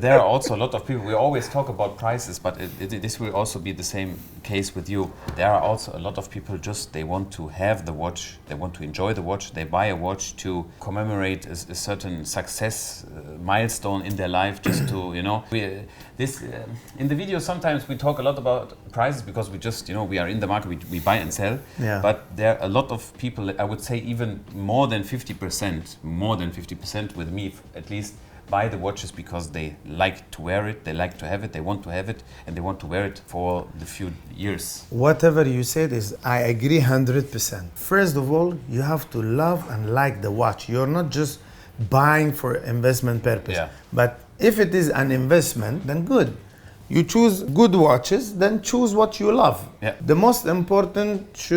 Speaker 2: there are also a lot of people. We always talk about prices, but this will also be the same case with you. There are also a lot of people they want to have the watch. They want to enjoy the watch. They buy a watch to commemorate a certain success milestone in their life. Just to in the video sometimes we talk a lot about prices because we just we are in the market. We buy and sell.
Speaker 1: Yeah.
Speaker 2: But there are a lot of people. I would say even more than 50% with me at least, buy the watches because they like to wear it, they like to have it, they want to have it, and they want to wear it for the few years.
Speaker 1: Whatever you said I agree 100%. First of all, you have to love and like the watch. You're not just buying for investment purpose.
Speaker 2: Yeah.
Speaker 1: But if it is an investment, then good. You choose good watches, then choose what you love.
Speaker 2: Yeah.
Speaker 1: The most important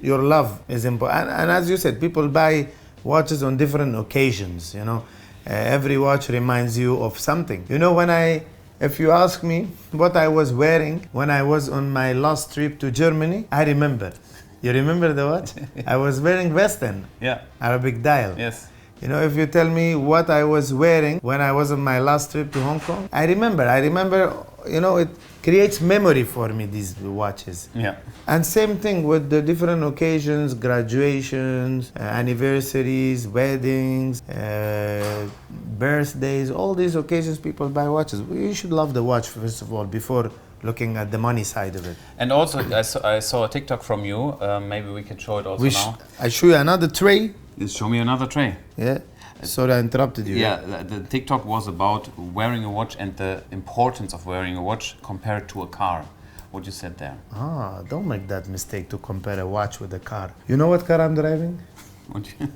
Speaker 1: your love is important. And as you said, people buy watches on different occasions, every watch reminds you of something. If you ask me what I was wearing when I was on my last trip to Germany, I remember. You remember the watch? I was wearing Western.
Speaker 2: Yeah.
Speaker 1: Arabic dial.
Speaker 2: Yes.
Speaker 1: If you tell me what I was wearing when I was on my last trip to Hong Kong, I remember it creates memory for me, these watches.
Speaker 2: Yeah.
Speaker 1: And same thing with the different occasions, graduations, anniversaries, weddings, birthdays, all these occasions people buy watches. You should love the watch, first of all, before looking at the money side of it.
Speaker 2: And also, I saw a TikTok from you. Maybe we can show it also now.
Speaker 1: I show you another tray.
Speaker 2: Show me another tray.
Speaker 1: Yeah. Sorry, I interrupted you.
Speaker 2: Yeah, the TikTok was about wearing a watch and the importance of wearing a watch compared to a car. What you said there.
Speaker 1: Don't make that mistake to compare a watch with a car. You know what car I'm driving?
Speaker 2: What you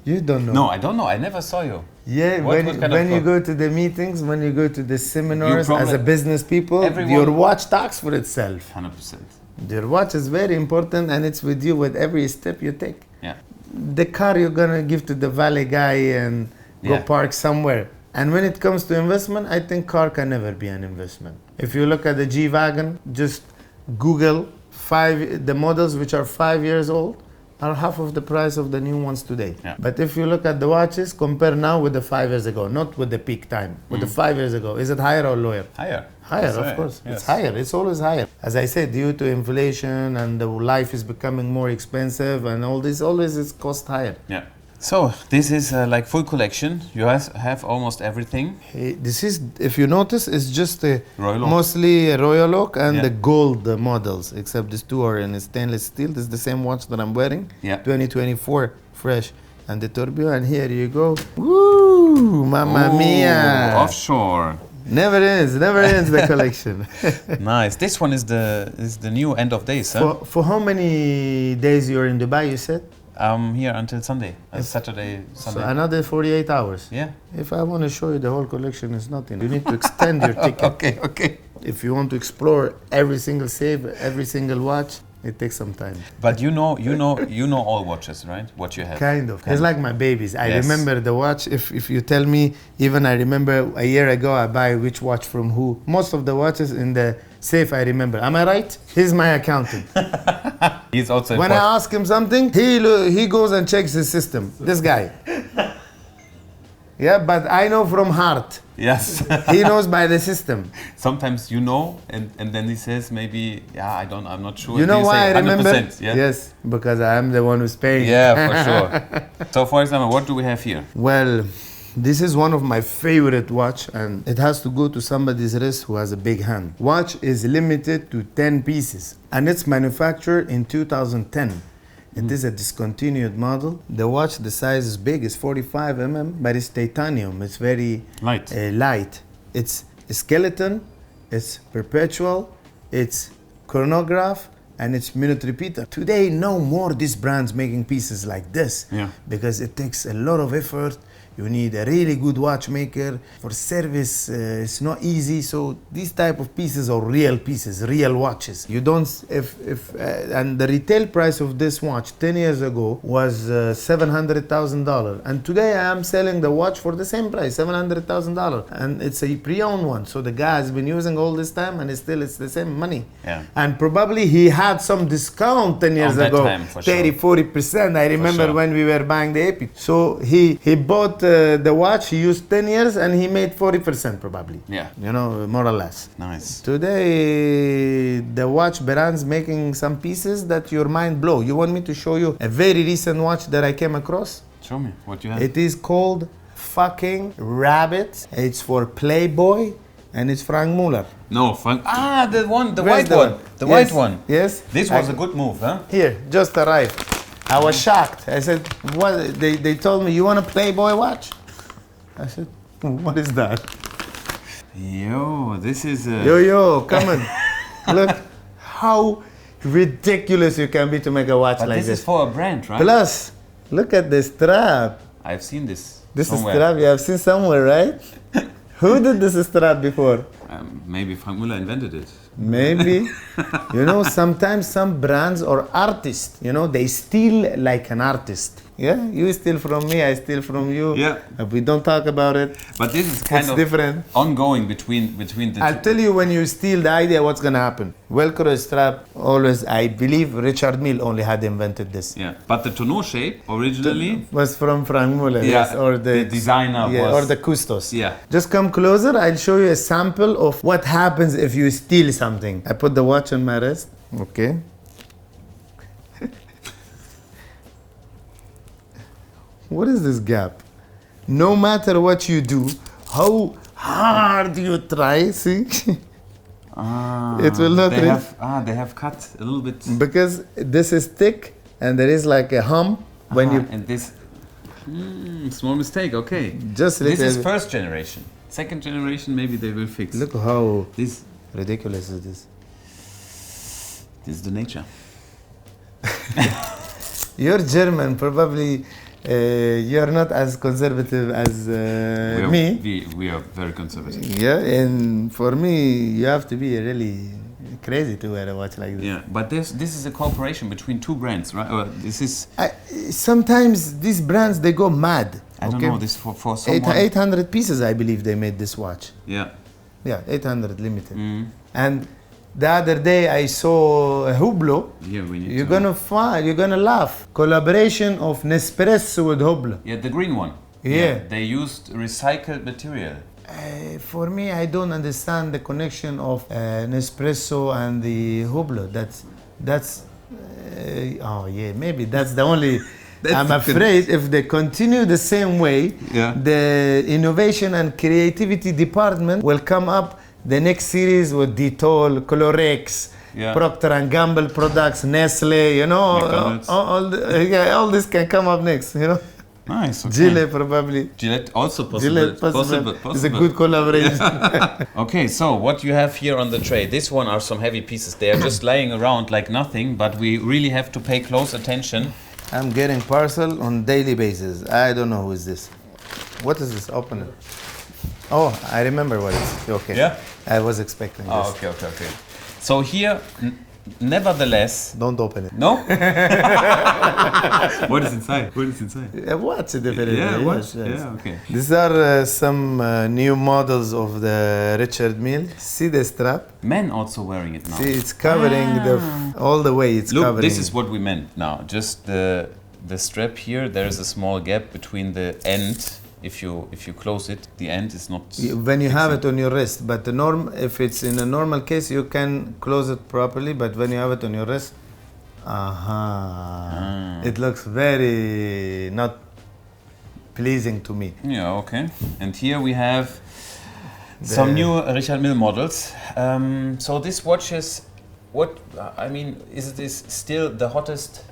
Speaker 1: You don't know.
Speaker 2: No, I don't know. I never saw you.
Speaker 1: Yeah, when you go to the meetings, when you go to the seminars as a business people, your watch talks for itself.
Speaker 2: 100%.
Speaker 1: Your watch is very important and it's with you with every step you take.
Speaker 2: Yeah.
Speaker 1: The car you're gonna give to the valet guy and go park somewhere. And when it comes to investment, I think car can never be an investment. If you look at the G-Wagon, just Google the models which are 5 years old are half of the price of the new ones today.
Speaker 2: Yeah.
Speaker 1: But if you look at the watches, compare now with the 5 years ago, not with the peak time, with the 5 years ago. Is it higher or lower?
Speaker 2: Higher.
Speaker 1: Higher, of course.
Speaker 2: Yes.
Speaker 1: It's higher. It's always higher. As I said, due to inflation and the life is becoming more expensive and all this, always it's cost higher.
Speaker 2: Yeah. So this is like full collection. You have almost everything.
Speaker 1: This is, if you notice, it's just
Speaker 2: Royal Oak.
Speaker 1: mostly a Royal Oak and
Speaker 2: Yeah.
Speaker 1: the gold models, except these two are in stainless steel. This is the same watch that I'm wearing.
Speaker 2: Yeah.
Speaker 1: 2024 fresh. And the Tourbillon, and here you go. Woo! Mamma mia!
Speaker 2: Offshore.
Speaker 1: Never ends the collection.
Speaker 2: Nice. This one is the new end of days, huh?
Speaker 1: For how many days you're in Dubai, you said?
Speaker 2: I'm here until Sunday. Saturday, Sunday.
Speaker 1: So another 48 hours.
Speaker 2: Yeah.
Speaker 1: If I want to show you the whole collection, it's nothing. You need to extend your ticket.
Speaker 2: Okay.
Speaker 1: If you want to explore every single safe, every single watch, it takes some time.
Speaker 2: But you know all watches, right? What you have.
Speaker 1: Kind of. It's like my babies. I
Speaker 2: Yes.
Speaker 1: remember the watch. If you tell me, even I remember a year ago, I buy which watch from who. Most of the watches in the safe, I remember. Am I right? He's my accountant.
Speaker 2: He's also
Speaker 1: When I ask him something, he goes and checks his system. This guy. Yeah, but I know from heart.
Speaker 2: Yes.
Speaker 1: He knows by the system.
Speaker 2: Sometimes you know, and then he says maybe, I'm not sure.
Speaker 1: You know why I remember?
Speaker 2: 100%, yeah?
Speaker 1: Yes, because I am the one who's paying.
Speaker 2: Yeah, for sure. So for example, what do we have here?
Speaker 1: Well, this is one of my favorite watch, and it has to go to somebody's wrist who has a big hand. Watch is limited to 10 pieces, and it's manufactured in 2010. It is a discontinued model. The watch, the size is big, it's 45 mm, but it's titanium. It's very
Speaker 2: Light.
Speaker 1: light. It's a skeleton, it's perpetual, it's chronograph, and it's minute repeater. Today, no more these brands making pieces like this,
Speaker 2: Yeah.
Speaker 1: because it takes a lot of effort. You need a really good watchmaker. For service, it's not easy. So these type of pieces are real pieces, real watches. You don't, and the retail price of this watch 10 years ago was $700,000. And today I am selling the watch for the same price, $700,000. And it's a pre-owned one. So the guy has been using all this time and it's the same money.
Speaker 2: Yeah.
Speaker 1: And probably he had some discount 10 years
Speaker 2: On that
Speaker 1: ago,
Speaker 2: time, for
Speaker 1: 30,
Speaker 2: sure.
Speaker 1: 40%. I remember
Speaker 2: sure.
Speaker 1: when we were buying the AP. So he bought the watch, he used 10 years and he made 40% probably.
Speaker 2: Yeah.
Speaker 1: You know, more or less.
Speaker 2: Nice.
Speaker 1: Today, the watch brands making some pieces that your mind blow. You want me to show you a very recent watch that I came across?
Speaker 2: Show me what you have.
Speaker 1: It is called fucking Rabbit. It's for Playboy and it's Frank Muller.
Speaker 2: No, Frank. The one, the
Speaker 1: Where's
Speaker 2: white
Speaker 1: the
Speaker 2: one.
Speaker 1: one?
Speaker 2: The
Speaker 1: Yes.
Speaker 2: white one.
Speaker 1: Yes.
Speaker 2: This was a good move, huh?
Speaker 1: Here, just arrived. I was shocked. I said, what? They told me, you want a Playboy watch? I said, what is that?
Speaker 2: Yo, this is a...
Speaker 1: Yo, come on. Look how ridiculous you can be to make a watch
Speaker 2: But
Speaker 1: like
Speaker 2: this
Speaker 1: this.
Speaker 2: is for a brand, right?
Speaker 1: Plus, look at the strap.
Speaker 2: I've seen this.
Speaker 1: This
Speaker 2: somewhere.
Speaker 1: is strap you have seen somewhere, right? Who did this strap before?
Speaker 2: Maybe Frank Muller invented it.
Speaker 1: Maybe. You know, sometimes some brands or artists, you know, they steal like an artist. Yeah, you steal from me, I steal from you.
Speaker 2: Yeah.
Speaker 1: We don't talk about it.
Speaker 2: But this is kind
Speaker 1: It's
Speaker 2: of
Speaker 1: different.
Speaker 2: ongoing between the
Speaker 1: I'll tell you when you steal the idea what's gonna happen. Velcro strap always, I believe Richard Mille only had invented this.
Speaker 2: Yeah, but the tonneau shape originally.
Speaker 1: Was from Frank Muller,
Speaker 2: Yeah,
Speaker 1: yes, or
Speaker 2: the designer
Speaker 1: yeah,
Speaker 2: was-
Speaker 1: or the Custos.
Speaker 2: Yeah.
Speaker 1: Just come closer. I'll show you a sample of what happens if you steal something. I put the watch on my wrist. Okay. What is this gap? No matter what you do, how hard you try, see, it will not.
Speaker 2: They have cut a little bit.
Speaker 1: Because this is thick and there is like a hum when you
Speaker 2: and this small mistake. Okay,
Speaker 1: just
Speaker 2: this is
Speaker 1: little-
Speaker 2: first generation. Second generation, maybe they will fix.
Speaker 1: Look how
Speaker 2: This
Speaker 1: ridiculous it is.
Speaker 2: is the nature.
Speaker 1: You're German, probably you're not as conservative as me.
Speaker 2: We are very conservative.
Speaker 1: Yeah, and for me, you have to be really crazy to wear a watch like this.
Speaker 2: Yeah, but this is a cooperation between two brands, right? Or this is
Speaker 1: Sometimes these brands, they go mad.
Speaker 2: I don't
Speaker 1: okay?
Speaker 2: know this for someone.
Speaker 1: 800 pieces, I believe they made this watch.
Speaker 2: Yeah.
Speaker 1: Yeah, 800 limited.
Speaker 2: Mm.
Speaker 1: And the other day I saw a Hublot.
Speaker 2: Yeah, we need.
Speaker 1: You're
Speaker 2: to,
Speaker 1: gonna find, you're gonna laugh. Collaboration of Nespresso with Hublot.
Speaker 2: Yeah, the green one.
Speaker 1: Yeah.
Speaker 2: They used recycled material.
Speaker 1: For me, I don't understand the connection of Nespresso and the Hublot. That's oh yeah, maybe that's the only. I'm afraid if they continue the same way,
Speaker 2: Yeah.
Speaker 1: the innovation and creativity department will come up the next series with Dettol, Clorox,
Speaker 2: Yeah.
Speaker 1: Procter and Gamble products, Nestle. You know,
Speaker 2: McDonald's.
Speaker 1: all this can come up next. You know,
Speaker 2: Nice. Okay.
Speaker 1: Gillette probably.
Speaker 2: Gillette also possible.
Speaker 1: Gillette possible.
Speaker 2: Possible.
Speaker 1: It's a good collaboration.
Speaker 2: Okay, so what you have here on the tray, this one are some heavy pieces. They are just laying around like nothing, but we really have to pay close attention.
Speaker 1: I'm getting parcel on daily basis. I don't know who is this. What is this? Open it. Oh, I remember what it is. Okay.
Speaker 2: Yeah?
Speaker 1: I was expecting this.
Speaker 2: Oh, okay. So here, nevertheless,
Speaker 1: Don't open it.
Speaker 2: no? What is inside?
Speaker 1: What's it definitely?
Speaker 2: Yeah,
Speaker 1: yes,
Speaker 2: what?
Speaker 1: yes.
Speaker 2: Yeah, okay.
Speaker 1: These are some new models of the Richard Mille. See the strap?
Speaker 2: Men also wearing it now.
Speaker 1: See, it's covering all the way. It's
Speaker 2: Look,
Speaker 1: covering.
Speaker 2: this is what we meant now. Just the strap here, there is a small gap between the end. If you close it, the end is not.
Speaker 1: When you have it on your wrist, but if it's in a normal case, you can close it properly. But when you have it on your wrist, it looks very not pleasing to me.
Speaker 2: Yeah, okay. And here we have some new Richard Mille models. So this watch is, is this still the hottest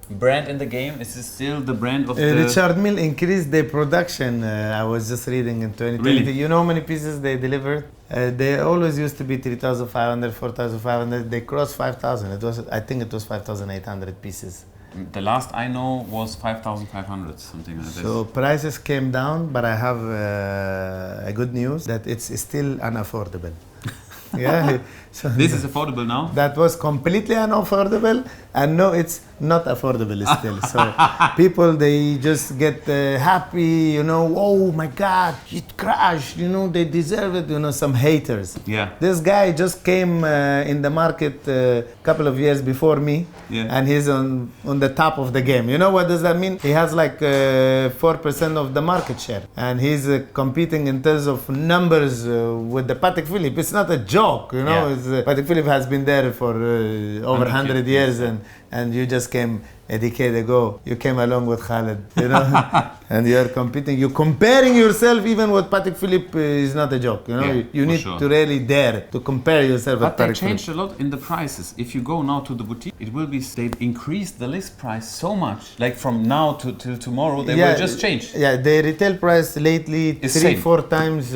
Speaker 2: brand in the game? Is this still the brand of the...
Speaker 1: Richard Mille increased their production. I was just reading in 2020.
Speaker 2: Really?
Speaker 1: You know how many pieces they delivered? They always used to be 3,500, 4,500. They crossed 5,000. I think it was 5,800 pieces.
Speaker 2: The last I know was 5,500, something like this.
Speaker 1: So prices came down, but I have a good news that it's still unaffordable. Yeah. So
Speaker 2: This is affordable now?
Speaker 1: that was completely unaffordable, and no, it's not affordable still. So people, they just get happy, oh my God, it crashed, they deserve it, some haters.
Speaker 2: Yeah.
Speaker 1: This guy just came in the market a couple of years before me,
Speaker 2: Yeah.
Speaker 1: and he's on the top of the game. You know what does that mean? He has like 4% of the market share, and he's competing in terms of numbers with the Patek Philippe. It's not a joke,
Speaker 2: Yeah.
Speaker 1: Patek Philippe has been there for over 100 years,
Speaker 2: years.
Speaker 1: and you just came a decade ago. You came along with Khaled, and you're competing. You're comparing yourself even with Patek Philippe is not a joke.
Speaker 2: Yeah,
Speaker 1: you
Speaker 2: for
Speaker 1: need
Speaker 2: sure.
Speaker 1: to really dare to compare yourself
Speaker 2: But
Speaker 1: with
Speaker 2: they
Speaker 1: Patek Philippe.
Speaker 2: changed a lot in the prices. If you go now to the boutique, it will be, they've increased the list price so much. Like from now till tomorrow, they will just change.
Speaker 1: Yeah, the retail price lately
Speaker 2: It's
Speaker 1: 3-4 times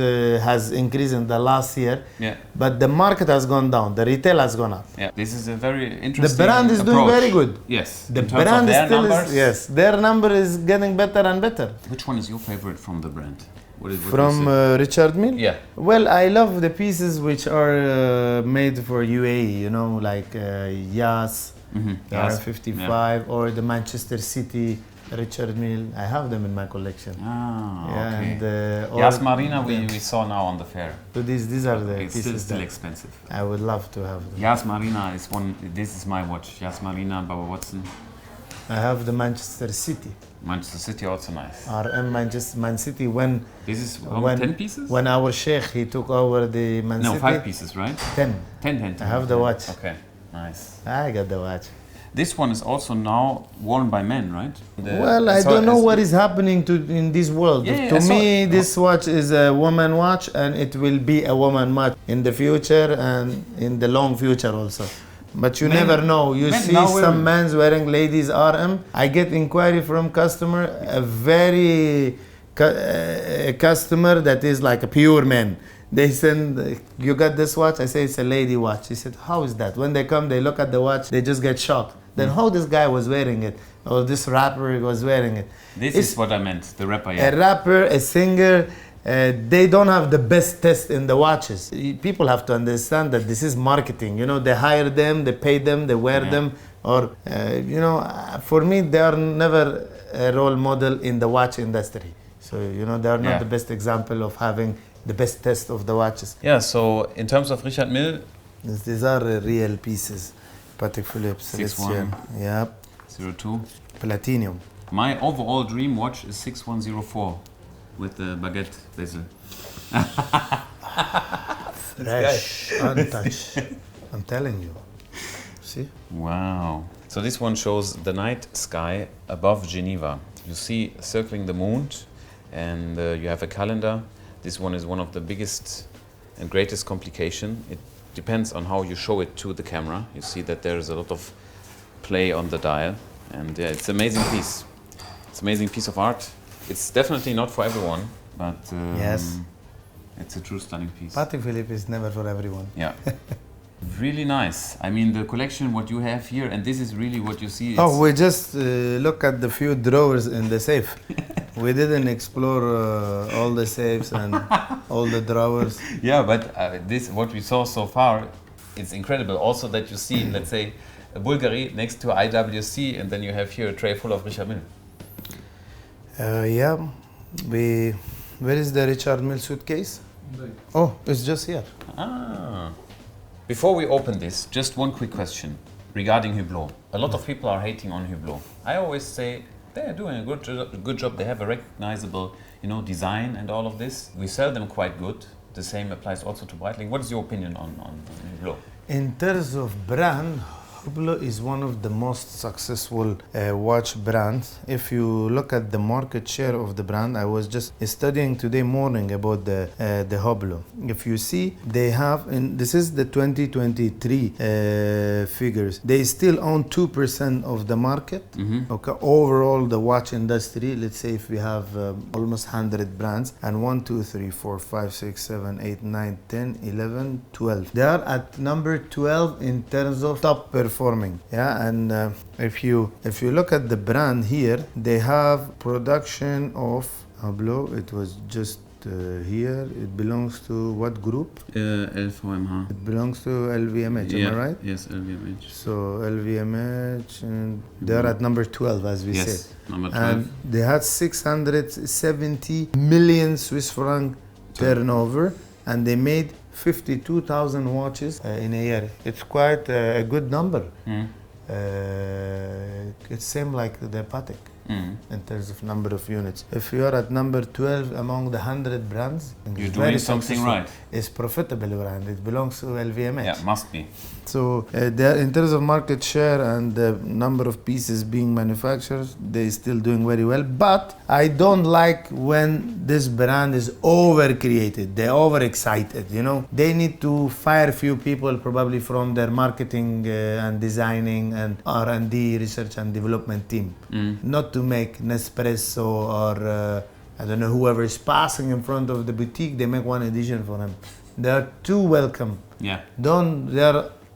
Speaker 1: has increased in the last year.
Speaker 2: Yeah.
Speaker 1: But the market has gone down. The retail has gone up.
Speaker 2: Yeah, this is a very interesting
Speaker 1: The brand is doing
Speaker 2: approach.
Speaker 1: very good.
Speaker 2: Yes.
Speaker 1: The
Speaker 2: in terms of
Speaker 1: brand is
Speaker 2: their
Speaker 1: still
Speaker 2: numbers.
Speaker 1: their number is getting better and better.
Speaker 2: Which one is your favorite from the brand? What is
Speaker 1: From Richard Mille?
Speaker 2: Yeah.
Speaker 1: Well, I love the pieces which are made for UAE, like Yas,
Speaker 2: Yas,
Speaker 1: R55, or the Manchester City Richard Mille. I have them in my collection.
Speaker 2: Ah,
Speaker 1: Yeah,
Speaker 2: okay.
Speaker 1: and
Speaker 2: Yas Marina we saw now on the fair.
Speaker 1: So these are the
Speaker 2: It's
Speaker 1: pieces
Speaker 2: still
Speaker 1: that
Speaker 2: expensive.
Speaker 1: I would love to have them.
Speaker 2: Yas Marina is one. This is my watch. Yas Marina, Baba Watson,
Speaker 1: I have the Manchester City.
Speaker 2: Manchester City, also nice.
Speaker 1: RM Man City when
Speaker 2: This is
Speaker 1: when
Speaker 2: 10 pieces?
Speaker 1: when our sheikh he took over the Man
Speaker 2: No,
Speaker 1: City.
Speaker 2: 5 pieces, right?
Speaker 1: 10.
Speaker 2: 10.
Speaker 1: I have the watch.
Speaker 2: Okay, nice.
Speaker 1: I got the watch.
Speaker 2: This one is also now worn by men, right?
Speaker 1: Well, I don't know what is happening in this world.
Speaker 2: Yeah,
Speaker 1: To
Speaker 2: I saw
Speaker 1: me,
Speaker 2: it.
Speaker 1: this watch is a woman watch, and it will be a woman watch in the future and in the long future also. But you
Speaker 2: Men-
Speaker 1: never know. You
Speaker 2: men
Speaker 1: see
Speaker 2: now
Speaker 1: some
Speaker 2: wearing-
Speaker 1: men's wearing ladies RM. I get inquiry from customer, a very a customer that is like a pure man. They send, you got this watch? I say it's a lady watch. He said, how is that? When they come, they look at the watch, they just get shocked. Then how this guy was wearing it, or this rapper was wearing it.
Speaker 2: This
Speaker 1: It's
Speaker 2: is what I meant, the rapper,
Speaker 1: a
Speaker 2: yeah.
Speaker 1: rapper, a singer, they don't have the best taste in the watches. People have to understand that this is marketing. You know, they hire them, they pay them, they wear
Speaker 2: Yeah.
Speaker 1: them. Or, for me, they are never a role model in the watch industry. So, they are not
Speaker 2: Yeah.
Speaker 1: the best example of having the best taste of the watches.
Speaker 2: Yeah, so in terms of Richard Mille,
Speaker 1: These are real pieces. Patek Philippe,
Speaker 2: 6-1.
Speaker 1: Celestial. Yep.
Speaker 2: 02.
Speaker 1: Platinum.
Speaker 2: My overall dream watch is 6104 with the baguette bezel.
Speaker 1: Fresh, untouched. I'm telling you. See?
Speaker 2: Wow. So this one shows the night sky above Geneva. You see circling the moon, and you have a calendar. This one is one of the biggest and greatest complication. It depends on how you show it to the camera. You see that there is a lot of play on the dial, and yeah, it's an amazing piece. It's an amazing piece of art. It's definitely not for everyone, but
Speaker 1: Yes.
Speaker 2: it's a true stunning piece.
Speaker 1: Patek Philippe is never for everyone.
Speaker 2: Yeah. Really nice. I mean, the collection, what you have here, and this is really what you see.
Speaker 1: Oh, we just look at the few drawers in the safe. We didn't explore all the safes and all the drawers.
Speaker 2: Yeah, but this, what we saw so far, it's incredible. Also that you see, let's say, a Bulgari next to IWC, and then you have here a tray full of Richard Mille.
Speaker 1: Yeah, where is the Richard Mille suitcase? Oh, it's just here.
Speaker 2: Ah. Before we open this, just one quick question regarding Hublot. A lot of people are hating on Hublot. I always say they are doing a good job. They have a recognizable, design and all of this. We sell them quite good. The same applies also to Breitling. What is your opinion on Hublot?
Speaker 1: In terms of brand, Hublot is one of the most successful watch brands. If you look at the market share of the brand, I was just studying today morning about the Hublot. If you see, they have, and this is the 2023 figures, they still own 2% of the market. Okay, overall the watch industry, let's say if we have almost 100 brands, and 1, 2, 3, 4, 5, 6, 7, 8, 9, 10, 11, 12. They are at number 12 in terms of top performing. And if you look at the brand here, they have production of Hublot. It was just here. It belongs to what group?
Speaker 2: LVMH.
Speaker 1: It belongs to LVMH. Am I right?
Speaker 2: Yes, LVMH.
Speaker 1: So LVMH, and they are at number 12, as we
Speaker 2: Yes,
Speaker 1: said.
Speaker 2: number 12.
Speaker 1: And they had 670 million Swiss franc turnover, and they made 52,000 watches in a year. It's quite a good number. It's same like the Patek in terms of number of units. If you are at number 12 among the 100 brands,
Speaker 2: You're
Speaker 1: it's
Speaker 2: doing
Speaker 1: very
Speaker 2: something
Speaker 1: successful.
Speaker 2: right.
Speaker 1: It's profitable brand. It belongs to LVMH.
Speaker 2: Yeah, must be.
Speaker 1: So in terms of market share and the number of pieces being manufactured, they're still doing very well. But I don't like when this brand is over-created. They're over-excited, They need to fire few people probably from their marketing and designing and R&D, research and development team. Not to make Nespresso or I don't know, whoever is passing in front of the boutique, they make one edition for them. They are too welcome.
Speaker 2: Yeah.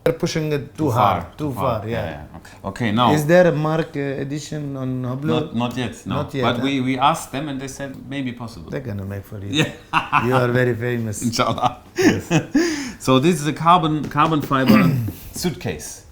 Speaker 1: They're pushing it too hard, too far. Yeah.
Speaker 2: Okay, now.
Speaker 1: Is there a Mark edition on Hublot?
Speaker 2: Not yet, no.
Speaker 1: Not yet,
Speaker 2: But
Speaker 1: huh?
Speaker 2: we asked them and they said maybe possible.
Speaker 1: They're gonna make for you.
Speaker 2: Yeah.
Speaker 1: You are very famous.
Speaker 2: Inshallah. So this is a carbon fiber suitcase.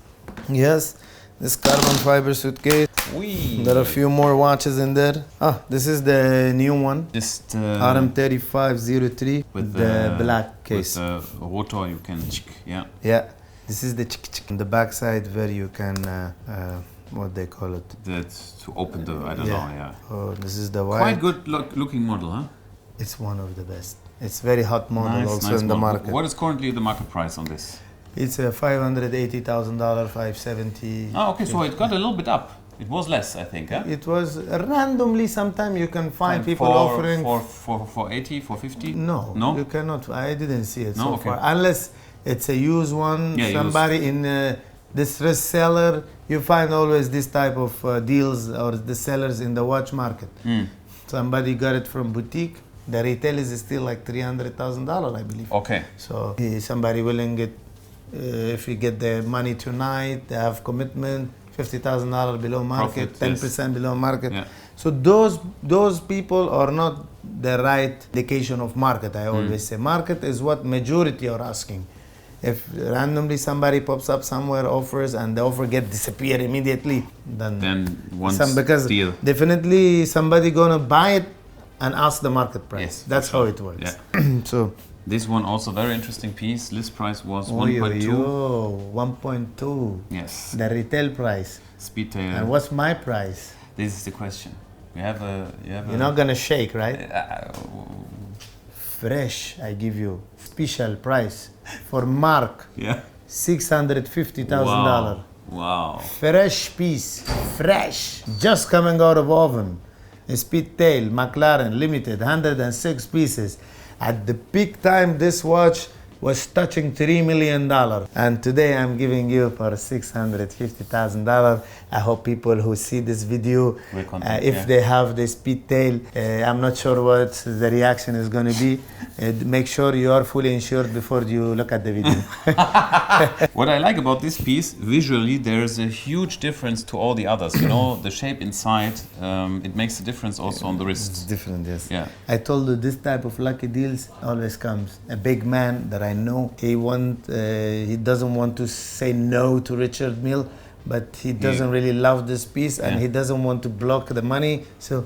Speaker 1: Yes, this carbon fiber suitcase.
Speaker 2: Ui.
Speaker 1: There are a few more watches in there. This is the new one.
Speaker 2: Just
Speaker 1: RM3503 with the black case.
Speaker 2: With the rotor you can yeah.
Speaker 1: Yeah, this is the on the back side where you can what they call it.
Speaker 2: That's to open the I don't know. Yeah.
Speaker 1: Oh, this is the white.
Speaker 2: Quite good looking model, huh?
Speaker 1: It's one of the best. It's very hot model also in the
Speaker 2: model.
Speaker 1: market.
Speaker 2: What is currently the market price on this?
Speaker 1: It's a $580,000, $570.
Speaker 2: Oh, okay. So it got a little bit up. It was less, I think. Huh?
Speaker 1: It was randomly. Sometimes you can find people offering
Speaker 2: for 80, for 50.
Speaker 1: No,
Speaker 2: no,
Speaker 1: you cannot. I didn't see it
Speaker 2: no,
Speaker 1: so far. Unless it's a used one.
Speaker 2: Yeah,
Speaker 1: somebody in distress seller. You find always this type of deals or the sellers in the watch market. Somebody got it from boutique. The retail is still like $300,000, I believe.
Speaker 2: Okay.
Speaker 1: So somebody willing it. If you get the money tonight, they have commitment, $50,000 below market,
Speaker 2: Profit,
Speaker 1: 10% below market.
Speaker 2: Yeah.
Speaker 1: So those people are not the right indication of market. I always say market is what majority are asking. If randomly somebody pops up somewhere, offers, and the offer disappear immediately, then because
Speaker 2: deal.
Speaker 1: Definitely somebody gonna buy it and ask the market price.
Speaker 2: Yes,
Speaker 1: that's how it works.
Speaker 2: Yeah.
Speaker 1: So.
Speaker 2: This one also very interesting piece. List price was 1.2.
Speaker 1: 1.2.
Speaker 2: Yes.
Speaker 1: The retail price.
Speaker 2: Speedtail.
Speaker 1: And what's my price?
Speaker 2: This is the question. You're
Speaker 1: not gonna shake, right? Fresh. I give you special price for Mark.
Speaker 2: Yeah.
Speaker 1: $650,000.
Speaker 2: Wow.
Speaker 1: Fresh piece. Fresh. Just coming out of oven. A Speedtail McLaren Limited, 106 pieces. At the peak time, this watch was touching $3 million. And today I'm giving you for $650,000. I hope people who see this video, if they have the Speedtail, I'm not sure what the reaction is going to be. Make sure you are fully insured before you look at the video.
Speaker 2: What I like about this piece, visually, there's a huge difference to all the others. You know, the shape inside, it makes a difference also on the wrist.
Speaker 1: It's different, yes.
Speaker 2: Yeah.
Speaker 1: I told you this type of lucky deals always comes. A big man that I know, he doesn't want to say no to Richard Mille, but he doesn't really love this piece and he doesn't want to block the money. So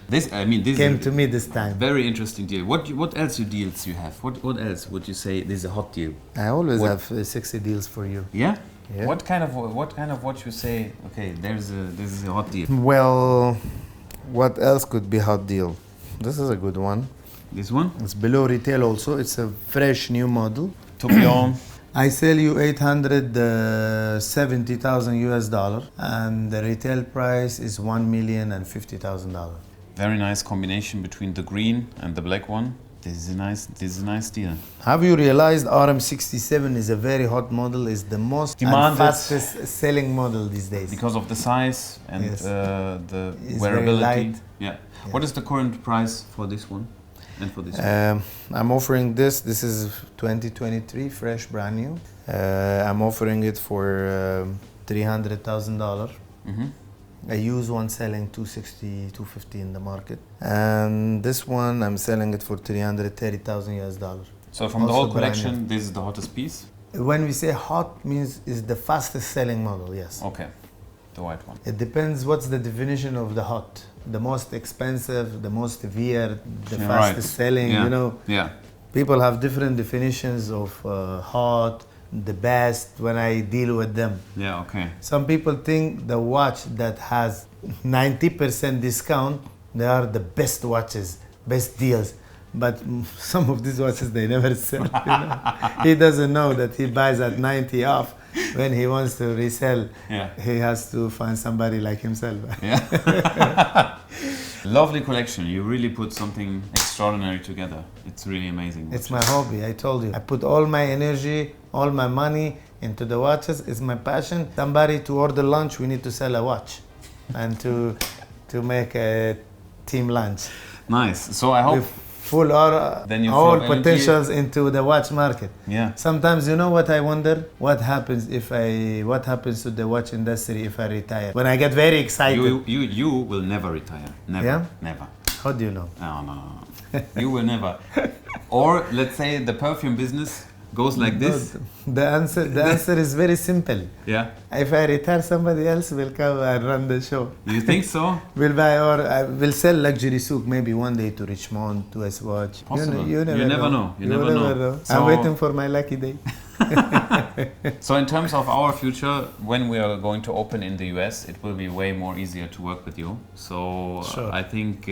Speaker 2: this
Speaker 1: came to me this time.
Speaker 2: Very interesting deal. What else deals you have? What else would you say this is a hot deal?
Speaker 1: I always have 60 deals for you.
Speaker 2: Yeah? Yeah. What kind of watch you say? Okay, this is a hot deal.
Speaker 1: Well, what else could be hot deal? This is a good one.
Speaker 2: This one?
Speaker 1: It's below retail also. It's a fresh new model.
Speaker 2: Tourbillon.
Speaker 1: I sell you $870,000 US, and the retail price is $1,050,000.
Speaker 2: Very nice combination between the green and the black one. This is a nice deal.
Speaker 1: Have you realized RM67 is a very hot model? Is the most demanded, fastest selling model these days
Speaker 2: because of the size and the
Speaker 1: it's
Speaker 2: wearability.
Speaker 1: Very light.
Speaker 2: Yeah. What is the current price for this one? And for this
Speaker 1: I'm offering this. This is 2023, fresh, brand new. I'm offering it for $300,000. A used one selling $260, $250 in the market, and this one I'm selling it for $330,000 US.
Speaker 2: So from the whole collection, this is the hottest piece.
Speaker 1: When we say hot, means is the fastest selling model. Yes.
Speaker 2: Okay, the white one.
Speaker 1: It depends. What's the definition of the hot? The most expensive, the most severe, the fastest selling,
Speaker 2: yeah.
Speaker 1: You know.
Speaker 2: Yeah.
Speaker 1: People have different definitions of hot, the best, when I deal with them.
Speaker 2: Yeah, okay.
Speaker 1: Some people think the watch that has 90% discount, they are the best watches, best deals. But some of these watches, they never sell. You know? He doesn't know that he buys at 90 off. When he wants to resell, he has to find somebody like himself.
Speaker 2: Yeah. Lovely collection. You really put something extraordinary together. It's really amazing.
Speaker 1: It's my hobby, I told you. I put all my energy, all my money into the watches. It's my passion. Somebody to order lunch, we need to sell a watch. And to make a team lunch.
Speaker 2: Nice. So I hope...
Speaker 1: With full all potentials into the watch market.
Speaker 2: Yeah.
Speaker 1: Sometimes, you know what I wonder? What happens to the watch industry if I retire? When I get very excited.
Speaker 2: You will never retire. Never.
Speaker 1: Yeah?
Speaker 2: Never.
Speaker 1: How do you know?
Speaker 2: No. You will never. Or let's say the perfume business goes like this.
Speaker 1: The answer is very simple.
Speaker 2: Yeah.
Speaker 1: If I retire, somebody else will come and run the show.
Speaker 2: You think so?
Speaker 1: We'll buy or will sell luxury souk maybe one day to Richmond, to Swatch.
Speaker 2: Possible.
Speaker 1: You never know.
Speaker 2: You never know. So,
Speaker 1: I'm waiting for my lucky day.
Speaker 2: So in terms of our future, when we are going to open in the US, it will be way more easier to work with you. So
Speaker 1: Sure.
Speaker 2: I think,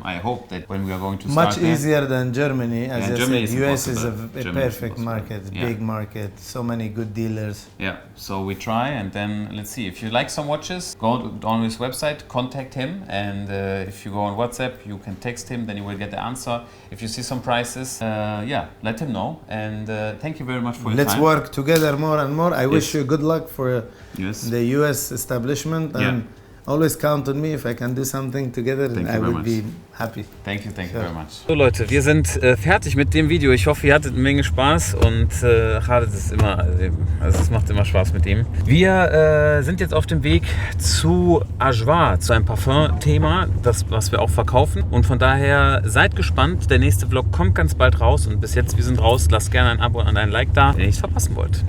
Speaker 2: I hope that when we are going to start
Speaker 1: Much
Speaker 2: there,
Speaker 1: easier than Germany. As I
Speaker 2: Germany
Speaker 1: said,
Speaker 2: is
Speaker 1: US is a
Speaker 2: impossible. Germany is
Speaker 1: perfect
Speaker 2: impossible.
Speaker 1: market,
Speaker 2: Yeah.
Speaker 1: big market, so many good dealers.
Speaker 2: Yeah, so we try and then let's see. If you like some watches, go on his website, contact him, and if you go on WhatsApp, you can text him, then you will get the answer. If you see some prices, let him know. And thank you very much for your
Speaker 1: Let's
Speaker 2: time.
Speaker 1: work together more and more. I wish you good luck for
Speaker 2: Yes.
Speaker 1: the US establishment, and always count on me. If I can do something together,
Speaker 2: Thank you
Speaker 1: I
Speaker 2: very
Speaker 1: would
Speaker 2: much.
Speaker 1: be happy.
Speaker 2: Thank you very much.
Speaker 4: So Leute, wir sind fertig mit dem Video. Ich hoffe, ihr hattet eine Menge Spaß und Khaled ist immer, also es macht immer Spaß mit ihm. Wir sind jetzt auf dem Weg zu Ajoie, zu einem Parfum-Thema, was wir auch verkaufen. Und von daher seid gespannt. Der nächste Vlog kommt ganz bald raus und bis jetzt, wir sind raus. Lasst gerne ein Abo und ein Like da, wenn ihr nichts verpassen wollt.